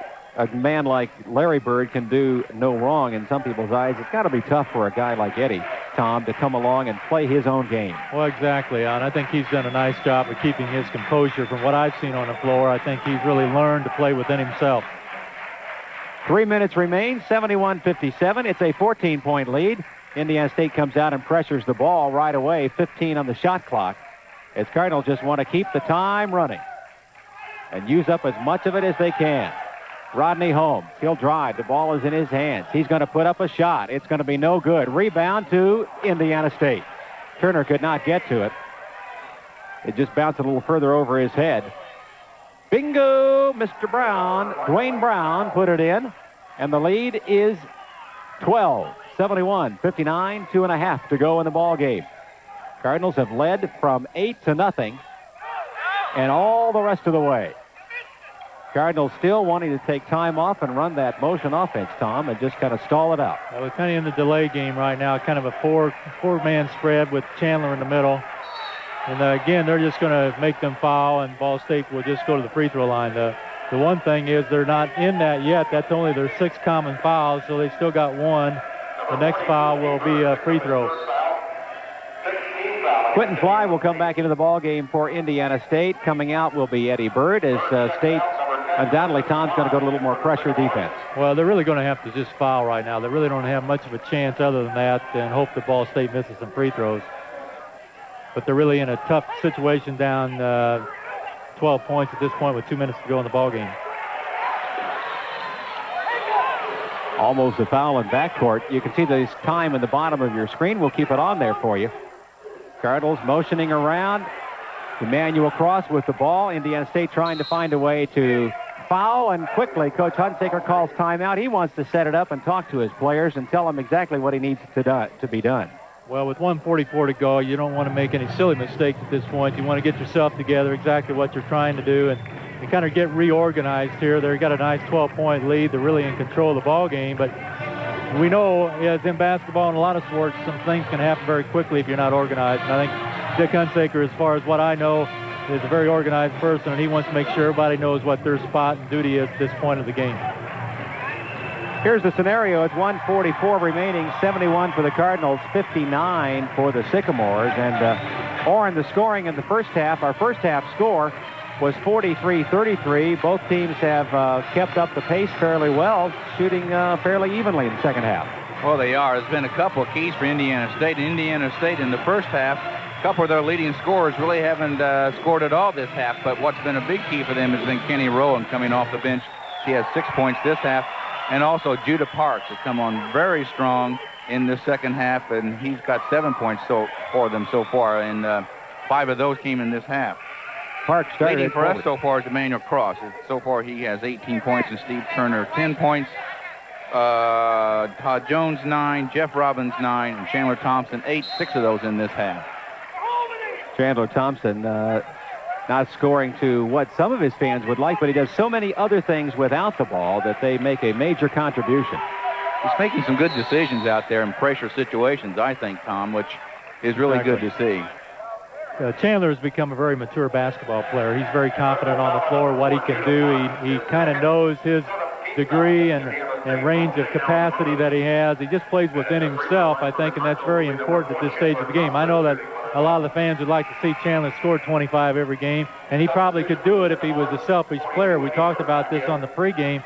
man like Larry Bird can do no wrong in some people's eyes, it's got to be tough for a guy like Eddie, Tom, to come along and play his own game. Well, exactly, and I think he's done a nice job of keeping his composure from what I've seen on the floor. I think he's really learned to play within himself. 3 minutes remain, 71-57. It's a 14-point lead. Indiana State comes out and pressures the ball right away, 15 on the shot clock, as Cardinals just want to keep the time running and use up as much of it as they can. Rodney Holmes, he'll drive. The ball is in his hands. He's going to put up a shot. It's going to be no good. Rebound to Indiana State. Turner could not get to it. It just bounced a little further over his head. Bingo, Mr. Brown. Dwayne Brown put it in, and the lead is 12. 71-59, 2.5 to go in the ball game. Cardinals have led from 8-0 and all the rest of the way. Cardinals still wanting to take time off and run that motion offense, Tom, and just kind of stall it out. We're kind of in the delay game right now, kind of a four-man spread with Chandler in the middle. And again, they're just going to make them foul, and Ball State will just go to the free throw line. The one thing is they're not in that yet. That's only their 6 common fouls, so they still got 1. The next foul will be a free throw. Quentin Fly will come back into the ball game for Indiana State. Coming out will be Eddie Bird, as State, undoubtedly, Tom's going to go to a little more pressure defense. Well, they're really going to have to just foul right now. They really don't have much of a chance other than that, and hope that Ball State misses some free throws. But they're really in a tough situation, down 12 points at this point with 2 minutes to go in the ball game. Almost a foul in backcourt. You can see this time in the bottom of your screen. We'll keep it on there for you. Cardinals motioning around. Emmanuel Cross with the ball. Indiana State trying to find a way to foul, and quickly Coach Hunsaker calls timeout. He wants to set it up and talk to his players and tell them exactly what he needs to be done. Well, with 1:44 to go, you don't want to make any silly mistakes at this point. You want to get yourself together, exactly what you're trying to do, and kind of get reorganized here. They've got a nice 12-point lead. They're really in control of the ball game, but we know, as in basketball and a lot of sports, some things can happen very quickly if you're not organized. And I think Dick Hunsaker, as far as what I know, is a very organized person, and he wants to make sure everybody knows what their spot and duty is at this point of the game. Here's the scenario. It's 1:44 remaining, 71 for the Cardinals, 59 for the Sycamores. And Orrin, the scoring in the first half, our first half score was 43-33. Both teams have kept up the pace fairly well, shooting fairly evenly in the second half. Well, they are. There's been a couple of keys for Indiana State. Indiana State in the first half A couple of their leading scorers really haven't scored at all this half, but what's been a big key for them has been Kenny Rowland coming off the bench. She has 6 points this half, and also Judah Parks has come on very strong in the second half, and he's got 7 points for them so far, and 5 of those came in this half. Parks started leading for us so far is Emmanuel Cross. So far he has 18 points, and Steve Turner 10 points. Todd Jones 9, Jeff Robbins 9, and Chandler Thompson 8. 6 of those in this half. Chandler Thompson not scoring to what some of his fans would like, but he does so many other things without the ball that they make a major contribution. He's making some good decisions out there in pressure situations, I think, Tom, which is really good to see. Chandler has become a very mature basketball player. He's very confident on the floor, what he can do. He kind of knows his degree and range of capacity that he has. He just plays within himself, I think, and that's very important at this stage of the game. I know that a lot of the fans would like to see Chandler score 25 every game, and he probably could do it if he was a selfish player. We talked about this on the pregame.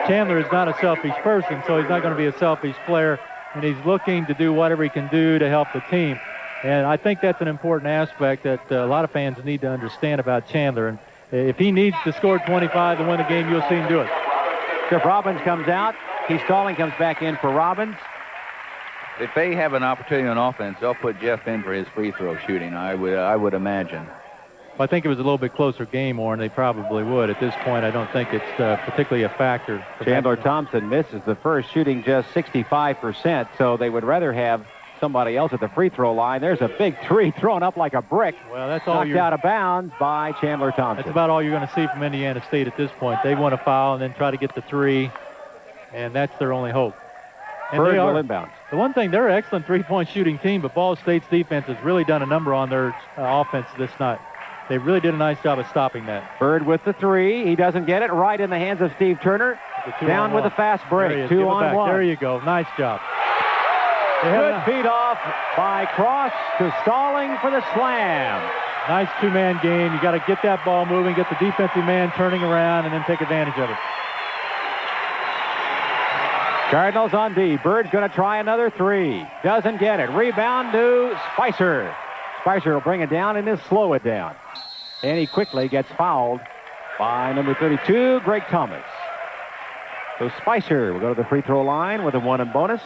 Chandler is not a selfish person, so he's not going to be a selfish player, and he's looking to do whatever he can do to help the team. And I think that's an important aspect that a lot of fans need to understand about Chandler. And if he needs to score 25 to win the game, you'll see him do it. Jeff Robbins comes out. Keith Stalling comes back in for Robbins. If they have an opportunity on offense, they'll put Jeff in for his free throw shooting, I would imagine. Well, I think it was a little bit closer game, Warren. They probably would. At this point, I don't think it's particularly a factor. Chandler Thompson misses the first, shooting just 65%, so they would rather have somebody else at the free throw line. There's a big three thrown up like a brick. Well, that's all. Knocked out of bounds by Chandler Thompson. That's about all you're going to see from Indiana State at this point. They want to foul and then try to get the three, and that's their only hope. And Bird will inbound. The one thing, they're an excellent three-point shooting team, but Ball State's defense has really done a number on their offense this night. They really did a nice job of stopping that. Bird with the three. He doesn't get it. Right in the hands of Steve Turner. Down with a fast break. 2 on 1. There you go. Nice job. Good feed off by Cross to Stalling for the slam. Nice two-man game. You got to get that ball moving, get the defensive man turning around, and then take advantage of it. Cardinals on D. Bird's going to try another three. Doesn't get it. Rebound to Spicer. Spicer will bring it down and then slow it down. And he quickly gets fouled by number 32, Greg Thomas. So Spicer will go to the free throw line with a 1 and bonus.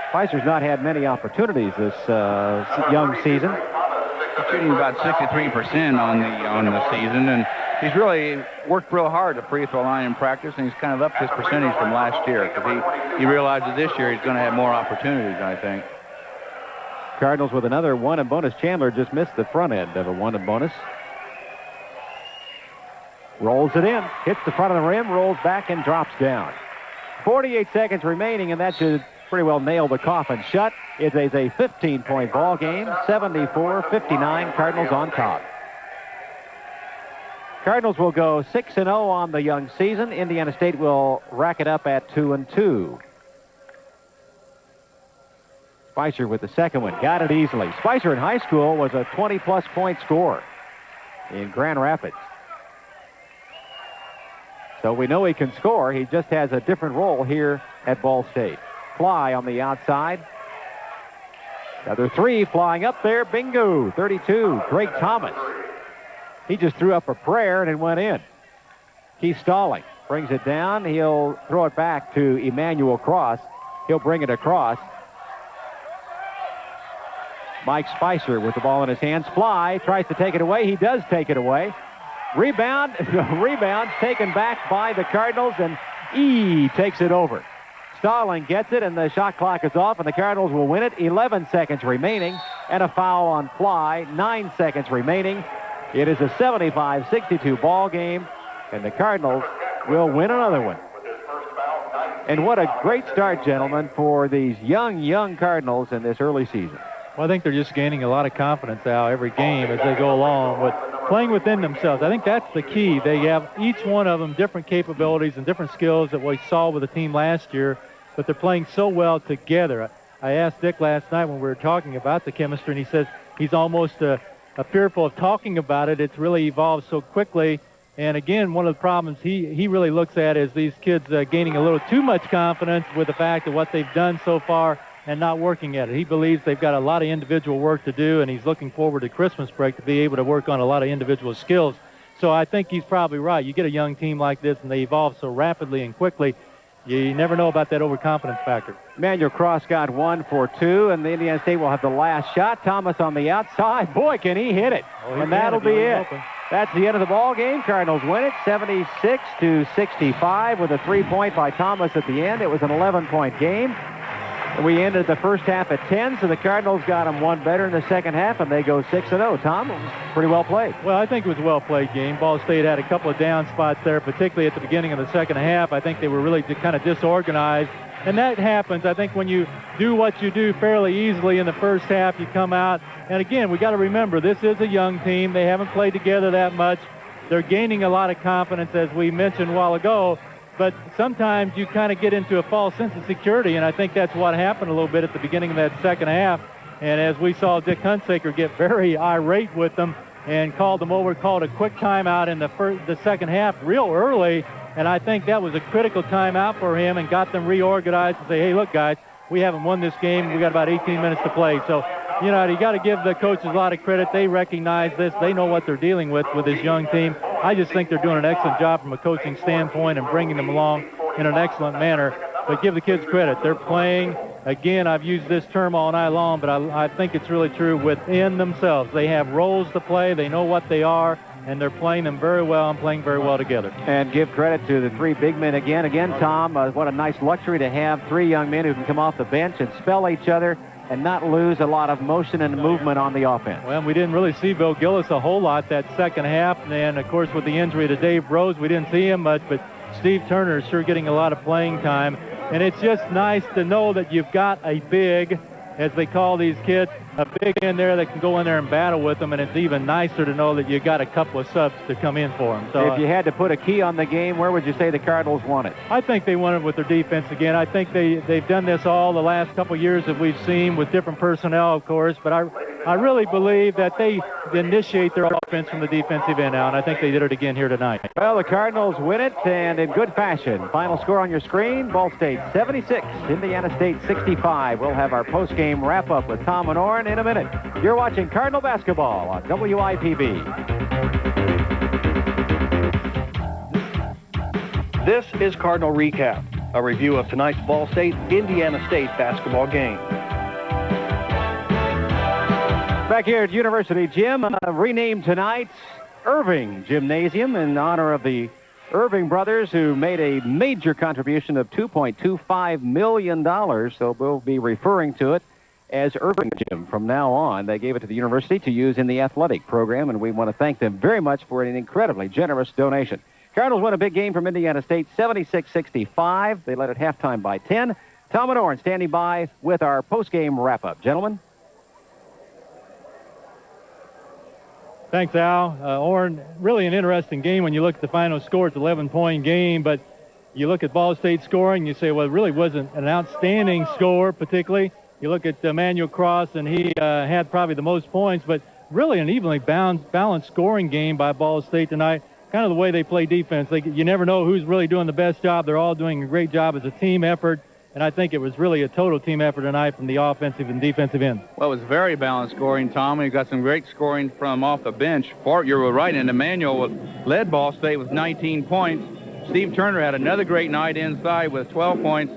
Spicer's not had many opportunities this young season. He's shooting about 63% on the season, and he's really worked real hard at the free throw line in practice, and he's kind of upped his percentage from last year because he realizes this year he's going to have more opportunities, I think. Cardinals with another 1 and bonus. Chandler just missed the front end of a 1 and bonus. Rolls it in, hits the front of the rim, rolls back and drops down. 48 seconds remaining, and that should pretty well nail the coffin shut. It is a 15-point ball game, 74-59, Cardinals on top. Cardinals will go 6-0 on the young season. Indiana State will rack it up at 2-2. Spicer with the second one, got it easily. Spicer in high school was a 20-plus point scorer in Grand Rapids. So we know he can score. He just has a different role here at Ball State. Fly on the outside. Another three flying up there. Bingo. 32. Drake Thomas. He just threw up a prayer and it went in. Keith Stalling brings it down. He'll throw it back to Emmanuel Cross. He'll bring it across. Mike Spicer with the ball in his hands. Fly tries to take it away. He does take it away. Rebound. Rebound taken back by the Cardinals, and E takes it over. Stalling gets it, and the shot clock is off, and the Cardinals will win it. 11 seconds remaining, and a foul on Fly. 9 seconds remaining. It is a 75-62 ball game, and the Cardinals will win another one. And what a great start, gentlemen, for these young Cardinals in this early season. Well, I think they're just gaining a lot of confidence now every game as they go along with playing within themselves. I think that's the key. They have each one of them different capabilities and different skills that we saw with the team last year, but they're playing so well together. I asked Dick last night when we were talking about the chemistry, and he says he's almost fearful of talking about it. It's really evolved so quickly. And again, one of the problems he really looks at is these kids gaining a little too much confidence with the fact of what they've done so far and not working at it. He believes they've got a lot of individual work to do, and he's looking forward to Christmas break to be able to work on a lot of individual skills. So I think he's probably right. You get a young team like this, and they evolve so rapidly and quickly, you never know about that overconfidence factor. Manuel Cross got 1 for 2, and the Indiana State will have the last shot. Thomas on the outside. Boy, can he hit it. And that'll be it. Open. That's the end of the ball game. Cardinals win it 76-65 with a 3-point by Thomas at the end. It was an 11-point game. We ended the first half at 10, so the Cardinals got them one better in the second half, and they go 6-0. Tom, it was pretty well played. Well, I think it was a well-played game. Ball State had a couple of down spots there, particularly at the beginning of the second half. I think they were really kind of disorganized, and that happens. I think when you do what you do fairly easily in the first half, you come out. And, again, we got to remember, this is a young team. They haven't played together that much. They're gaining a lot of confidence, as we mentioned a while ago. But sometimes you kind of get into a false sense of security, and I think that's what happened a little bit at the beginning of that second half. And as we saw Dick Hunsaker get very irate with them and called them over, called a quick timeout in the second half real early, and I think that was a critical timeout for him and got them reorganized and say, hey, look, guys, we haven't won this game. We got about 18 minutes to play. So, you know, you got to give the coaches a lot of credit. They recognize this. They know what they're dealing with this young team. I just think they're doing an excellent job from a coaching standpoint and bringing them along in an excellent manner. But give the kids credit. They're playing. Again, I've used this term all night long, but I think it's really true within themselves. They have roles to play. They know what they are, and they're playing them very well and playing very well together. And give credit to the three big men again. Again, Tom, what a nice luxury to have three young men who can come off the bench and spell each other and not lose a lot of motion and movement on the offense. Well, we didn't really see Bill Gillis a whole lot that second half. And, of course, with the injury to Dave Rose, we didn't see him much. But Steve Turner is sure getting a lot of playing time. And it's just nice to know that you've got a big, as they call these kids, a big in there that can go in there and battle with them. And it's even nicer to know that you got a couple of subs to come in for them. So if you had to put a key on the game, where would you say the Cardinals won it? I think they won it with their defense again. I think they've done this all the last couple of years that we've seen with different personnel, of course. But I really believe that they initiate their offense from the defensive end now, and I think they did it again here tonight. Well, the Cardinals win it, and in good fashion. Final score on your screen, Ball State 76, Indiana State 65. We'll have our post-game wrap-up with Tom and Orrin in a minute. You're watching Cardinal basketball on WIPB. This is Cardinal Recap, a review of tonight's Ball State-Indiana State basketball game. Back here at University Gym, renamed tonight Irving Gymnasium in honor of the Irving brothers who made a major contribution of $2.25 million. So we'll be referring to it as Irving Gym from now on. They gave it to the university to use in the athletic program, and we want to thank them very much for an incredibly generous donation. Cardinals won a big game from Indiana State, 76-65. They led at halftime by 10. Tom and Orrin standing by with our post-game wrap-up. Gentlemen. Thanks, Al. Orrin, really an interesting game when you look at the final score. It's an 11-point game, but you look at Ball State scoring, you say, well, it really wasn't an outstanding score, particularly. You look at Manuel Cross, and he had probably the most points, but really an evenly balanced scoring game by Ball State tonight. Kind of the way they play defense. You never know who's really doing the best job. They're all doing a great job as a team effort. And I think it was really a total team effort tonight from the offensive and defensive end. Well, it was very balanced scoring, Tom. We got some great scoring from off the bench. You were right, and Emmanuel led Ball State with 19 points. Steve Turner had another great night inside with 12 points.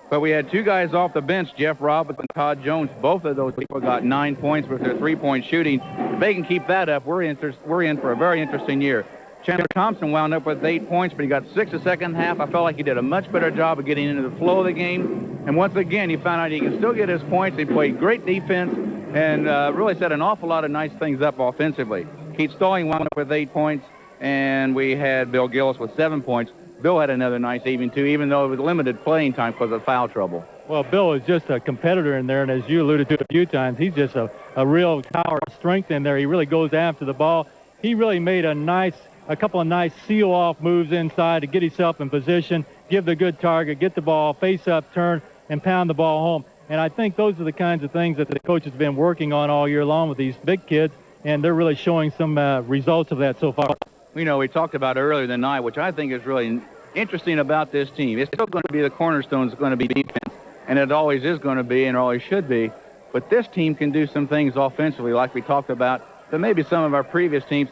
But we had two guys off the bench, Jeff Roberts and Todd Jones. Both of those people got 9 points with their three-point shooting. If they can keep that up, we're in for a very interesting year. Chandler Thompson wound up with 8 points, but he got 6 the second half. I felt like he did a much better job of getting into the flow of the game. And once again, he found out he can still get his points. He played great defense and really set an awful lot of nice things up offensively. Keith Stalling wound up with 8 points, and we had Bill Gillis with 7 points. Bill had another nice evening, too, even though it was limited playing time because of foul trouble. Well, Bill is just a competitor in there, and as you alluded to a few times, he's just a real power of strength in there. He really goes after the ball. He really made a couple of nice seal-off moves inside to get himself in position, give the good target, get the ball, face up, turn, and pound the ball home. And I think those are the kinds of things that the coach has been working on all year long with these big kids, and they're really showing some results of that so far. You know, we talked about earlier tonight, which I think is really interesting about this team. It's still going to be the cornerstone is going to be defense. and it always is going to be and always should be. But this team can do some things offensively, like we talked about, that maybe some of our previous teams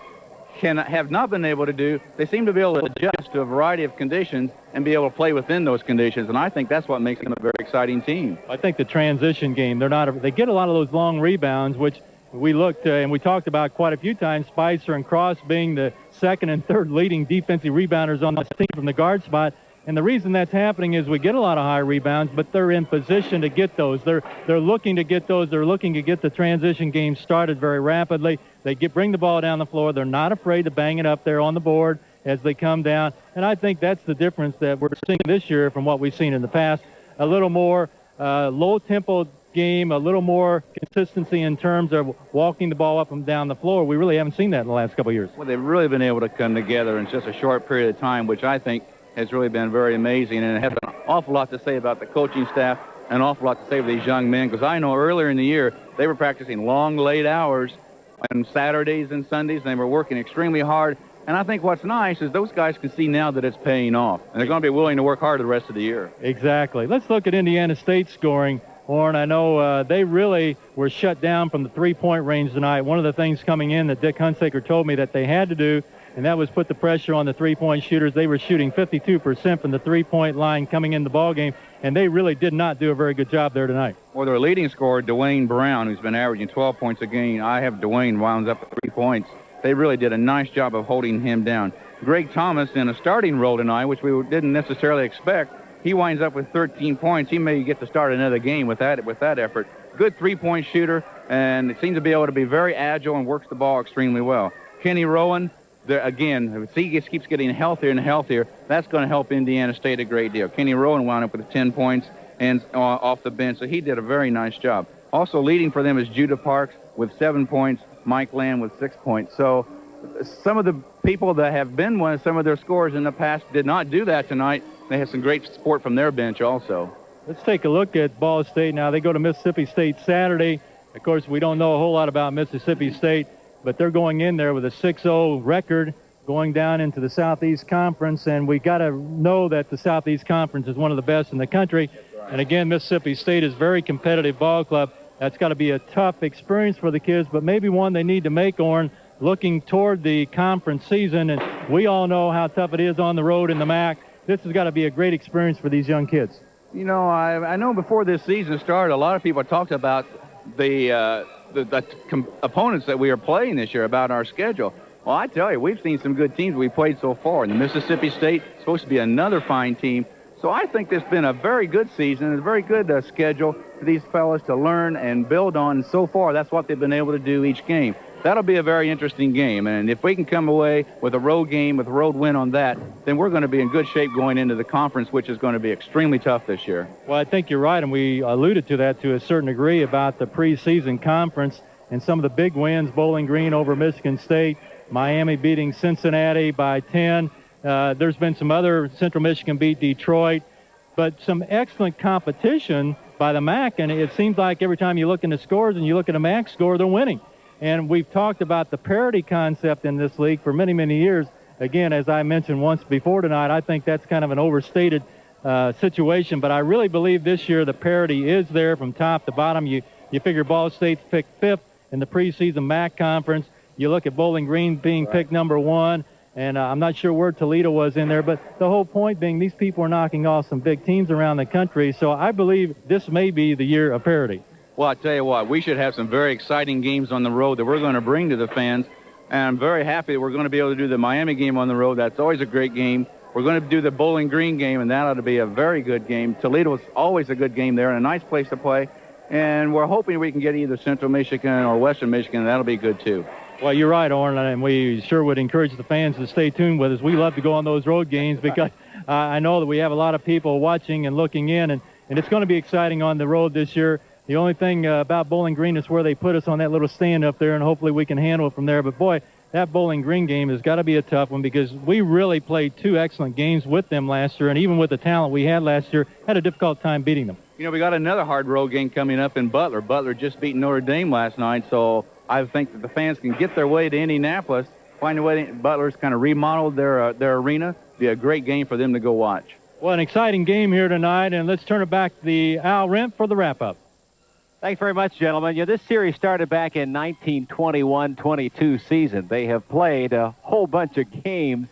have not been able to do. They seem to be able to adjust to a variety of conditions and be able to play within those conditions, and I think that's what makes them a very exciting team. I think the transition game, they get a lot of those long rebounds, which we looked and we talked about quite a few times, Spicer and Cross being the second and third leading defensive rebounders on this team from the guard spot. And the reason that's happening is we get a lot of high rebounds, but they're in position to get those. They're looking to get those. They're looking to get the transition game started very rapidly. They bring the ball down the floor. They're not afraid to bang it up there on the board as they come down. And I think that's the difference that we're seeing this year from what we've seen in the past. A little more low-tempo game, a little more consistency in terms of walking the ball up and down the floor. We really haven't seen that in the last couple of years. Well, they've really been able to come together in just a short period of time, which I think has really been very amazing, and it has an awful lot to say about the coaching staff, an awful lot to say about these young men, because I know earlier in the year they were practicing long, late hours on Saturdays and Sundays, and they were working extremely hard. And I think what's nice is those guys can see now that it's paying off, and they're going to be willing to work hard the rest of the year. Exactly. Let's look at Indiana State scoring. Warren, I know they really were shut down from the three-point range tonight. One of the things coming in that Dick Hunsaker told me that they had to do, and that was put the pressure on the three-point shooters. They were shooting 52% from the three-point line coming in the ballgame, and they really did not do a very good job there tonight. Well, their leading scorer, Dwayne Brown, who's been averaging 12 points a game. I have Dwayne wound up at 3 points. They really did a nice job of holding him down. Greg Thomas in a starting role tonight, which we didn't necessarily expect. He winds up with 13 points. He may get to start another game with that effort. Good three-point shooter, and it seems to be able to be very agile and works the ball extremely well. Kenny Rowan, again, if he keeps getting healthier and healthier, that's going to help Indiana State a great deal. Kenny Rowan wound up with 10 points and off the bench, so he did a very nice job. Also leading for them is Judah Parks with 7 points, Mike Land with 6 points. So some of the people that have been some of their scorers in the past did not do that tonight. They have some great support from their bench also. Let's take a look at Ball State now. They go to Mississippi State Saturday. Of course, we don't know a whole lot about Mississippi State, but they're going in there with a 6-0 record going down into the Southeast Conference, and we got to know that the Southeast Conference is one of the best in the country. And again, Mississippi State is a very competitive ball club. That's got to be a tough experience for the kids, but maybe one they need to make, Orrin, looking toward the conference season. And we all know how tough it is on the road in the MAC. This has got to be a great experience for these young kids. You know, I know before this season started, a lot of people talked about the opponents that we are playing this year, about our schedule. Well, I tell you, we've seen some good teams we played so far. And the Mississippi State is supposed to be another fine team. So I think this has been a very good season, a very good schedule for these fellas to learn and build on. And so far, that's what they've been able to do each game. That'll be a very interesting game. And if we can come away with a road game, with a road win on that, then we're going to be in good shape going into the conference, which is going to be extremely tough this year. Well, I think you're right, and we alluded to that to a certain degree about the preseason conference and some of the big wins, Bowling Green over Michigan State, Miami beating Cincinnati by 10. There's been some other, Central Michigan beat Detroit, but some excellent competition by the MAC, and it seems like every time you look in the scores and you look at a MAC score, they're winning. And we've talked about the parity concept in this league for many, many years. Again, as I mentioned once before tonight, I think that's kind of an overstated situation, but I really believe this year the parity is there from top to bottom. You figure Ball State's picked 5th in the preseason MAC conference. You look at Bowling Green being picked number 1, and I'm not sure where Toledo was in there, but the whole point being these people are knocking off some big teams around the country, so I believe this may be the year of parity. Well, I tell you what, we should have some very exciting games on the road that we're going to bring to the fans, and I'm very happy that we're going to be able to do the Miami game on the road. That's always a great game. We're going to do the Bowling Green game, and that ought to be a very good game. Toledo's always a good game there and a nice place to play, and we're hoping we can get either Central Michigan or Western Michigan, and that'll be good too. Well, you're right, Orrin, and we sure would encourage the fans to stay tuned with us. We love to go on those road games because I know that we have a lot of people watching and looking in, and it's going to be exciting on the road this year. The only thing about Bowling Green is where they put us on that little stand up there, and hopefully we can handle it from there. But, boy, that Bowling Green game has got to be a tough one because we really played 2 excellent games with them last year, and even with the talent we had last year, had a difficult time beating them. You know, we got another hard road game coming up in Butler. Butler just beat Notre Dame last night, so I think that the fans can get their way to Indianapolis, find a way. Butler's kind of remodeled their arena. Be a great game for them to go watch. Well, an exciting game here tonight, and let's turn it back to the Al Rent for the wrap-up. Thanks very much, gentlemen. This series started back in 1921-22 season. They have played a whole bunch of games.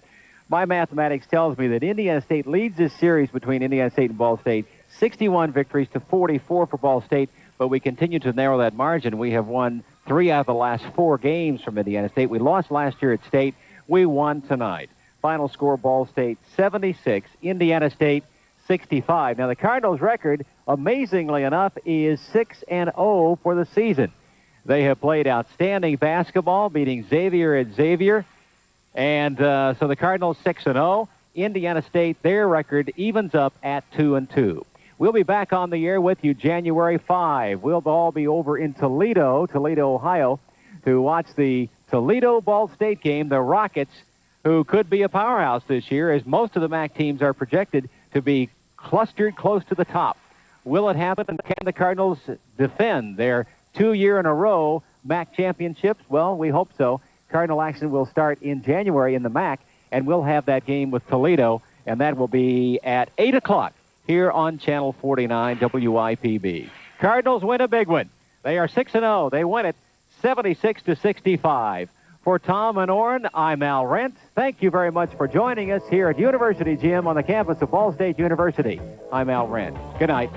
My mathematics tells me that Indiana State leads this series between Indiana State and Ball State, 61 victories to 44 for Ball State, but we continue to narrow that margin. We have won 3 out of the last 4 games from Indiana State. We lost last year at State. We won tonight. Final score, Ball State 76, Indiana State 65. Now, the Cardinals' record, amazingly enough, is 6-0 for the season. They have played outstanding basketball, beating Xavier at Xavier. And so the Cardinals 6-0. Indiana State, their record evens up at 2-2. We'll be back on the air with you January 5. We'll all be over in Toledo, Ohio, to watch the Toledo-Ball State game. The Rockets, who could be a powerhouse this year, as most of the MAC teams are projected to be clustered close to the top. Will it happen? And can the Cardinals defend their 2-year-in-a-row MAC championships? Well, we hope so. Cardinal action will start in January in the MAC, and we'll have that game with Toledo, and that will be at 8 o'clock here on Channel 49 WIPB. Cardinals win a big one. They are 6-0. They win it 76-65. For Tom and Orrin, I'm Al Rent. Thank you very much for joining us here at University Gym on the campus of Ball State University. I'm Al Rent. Good night.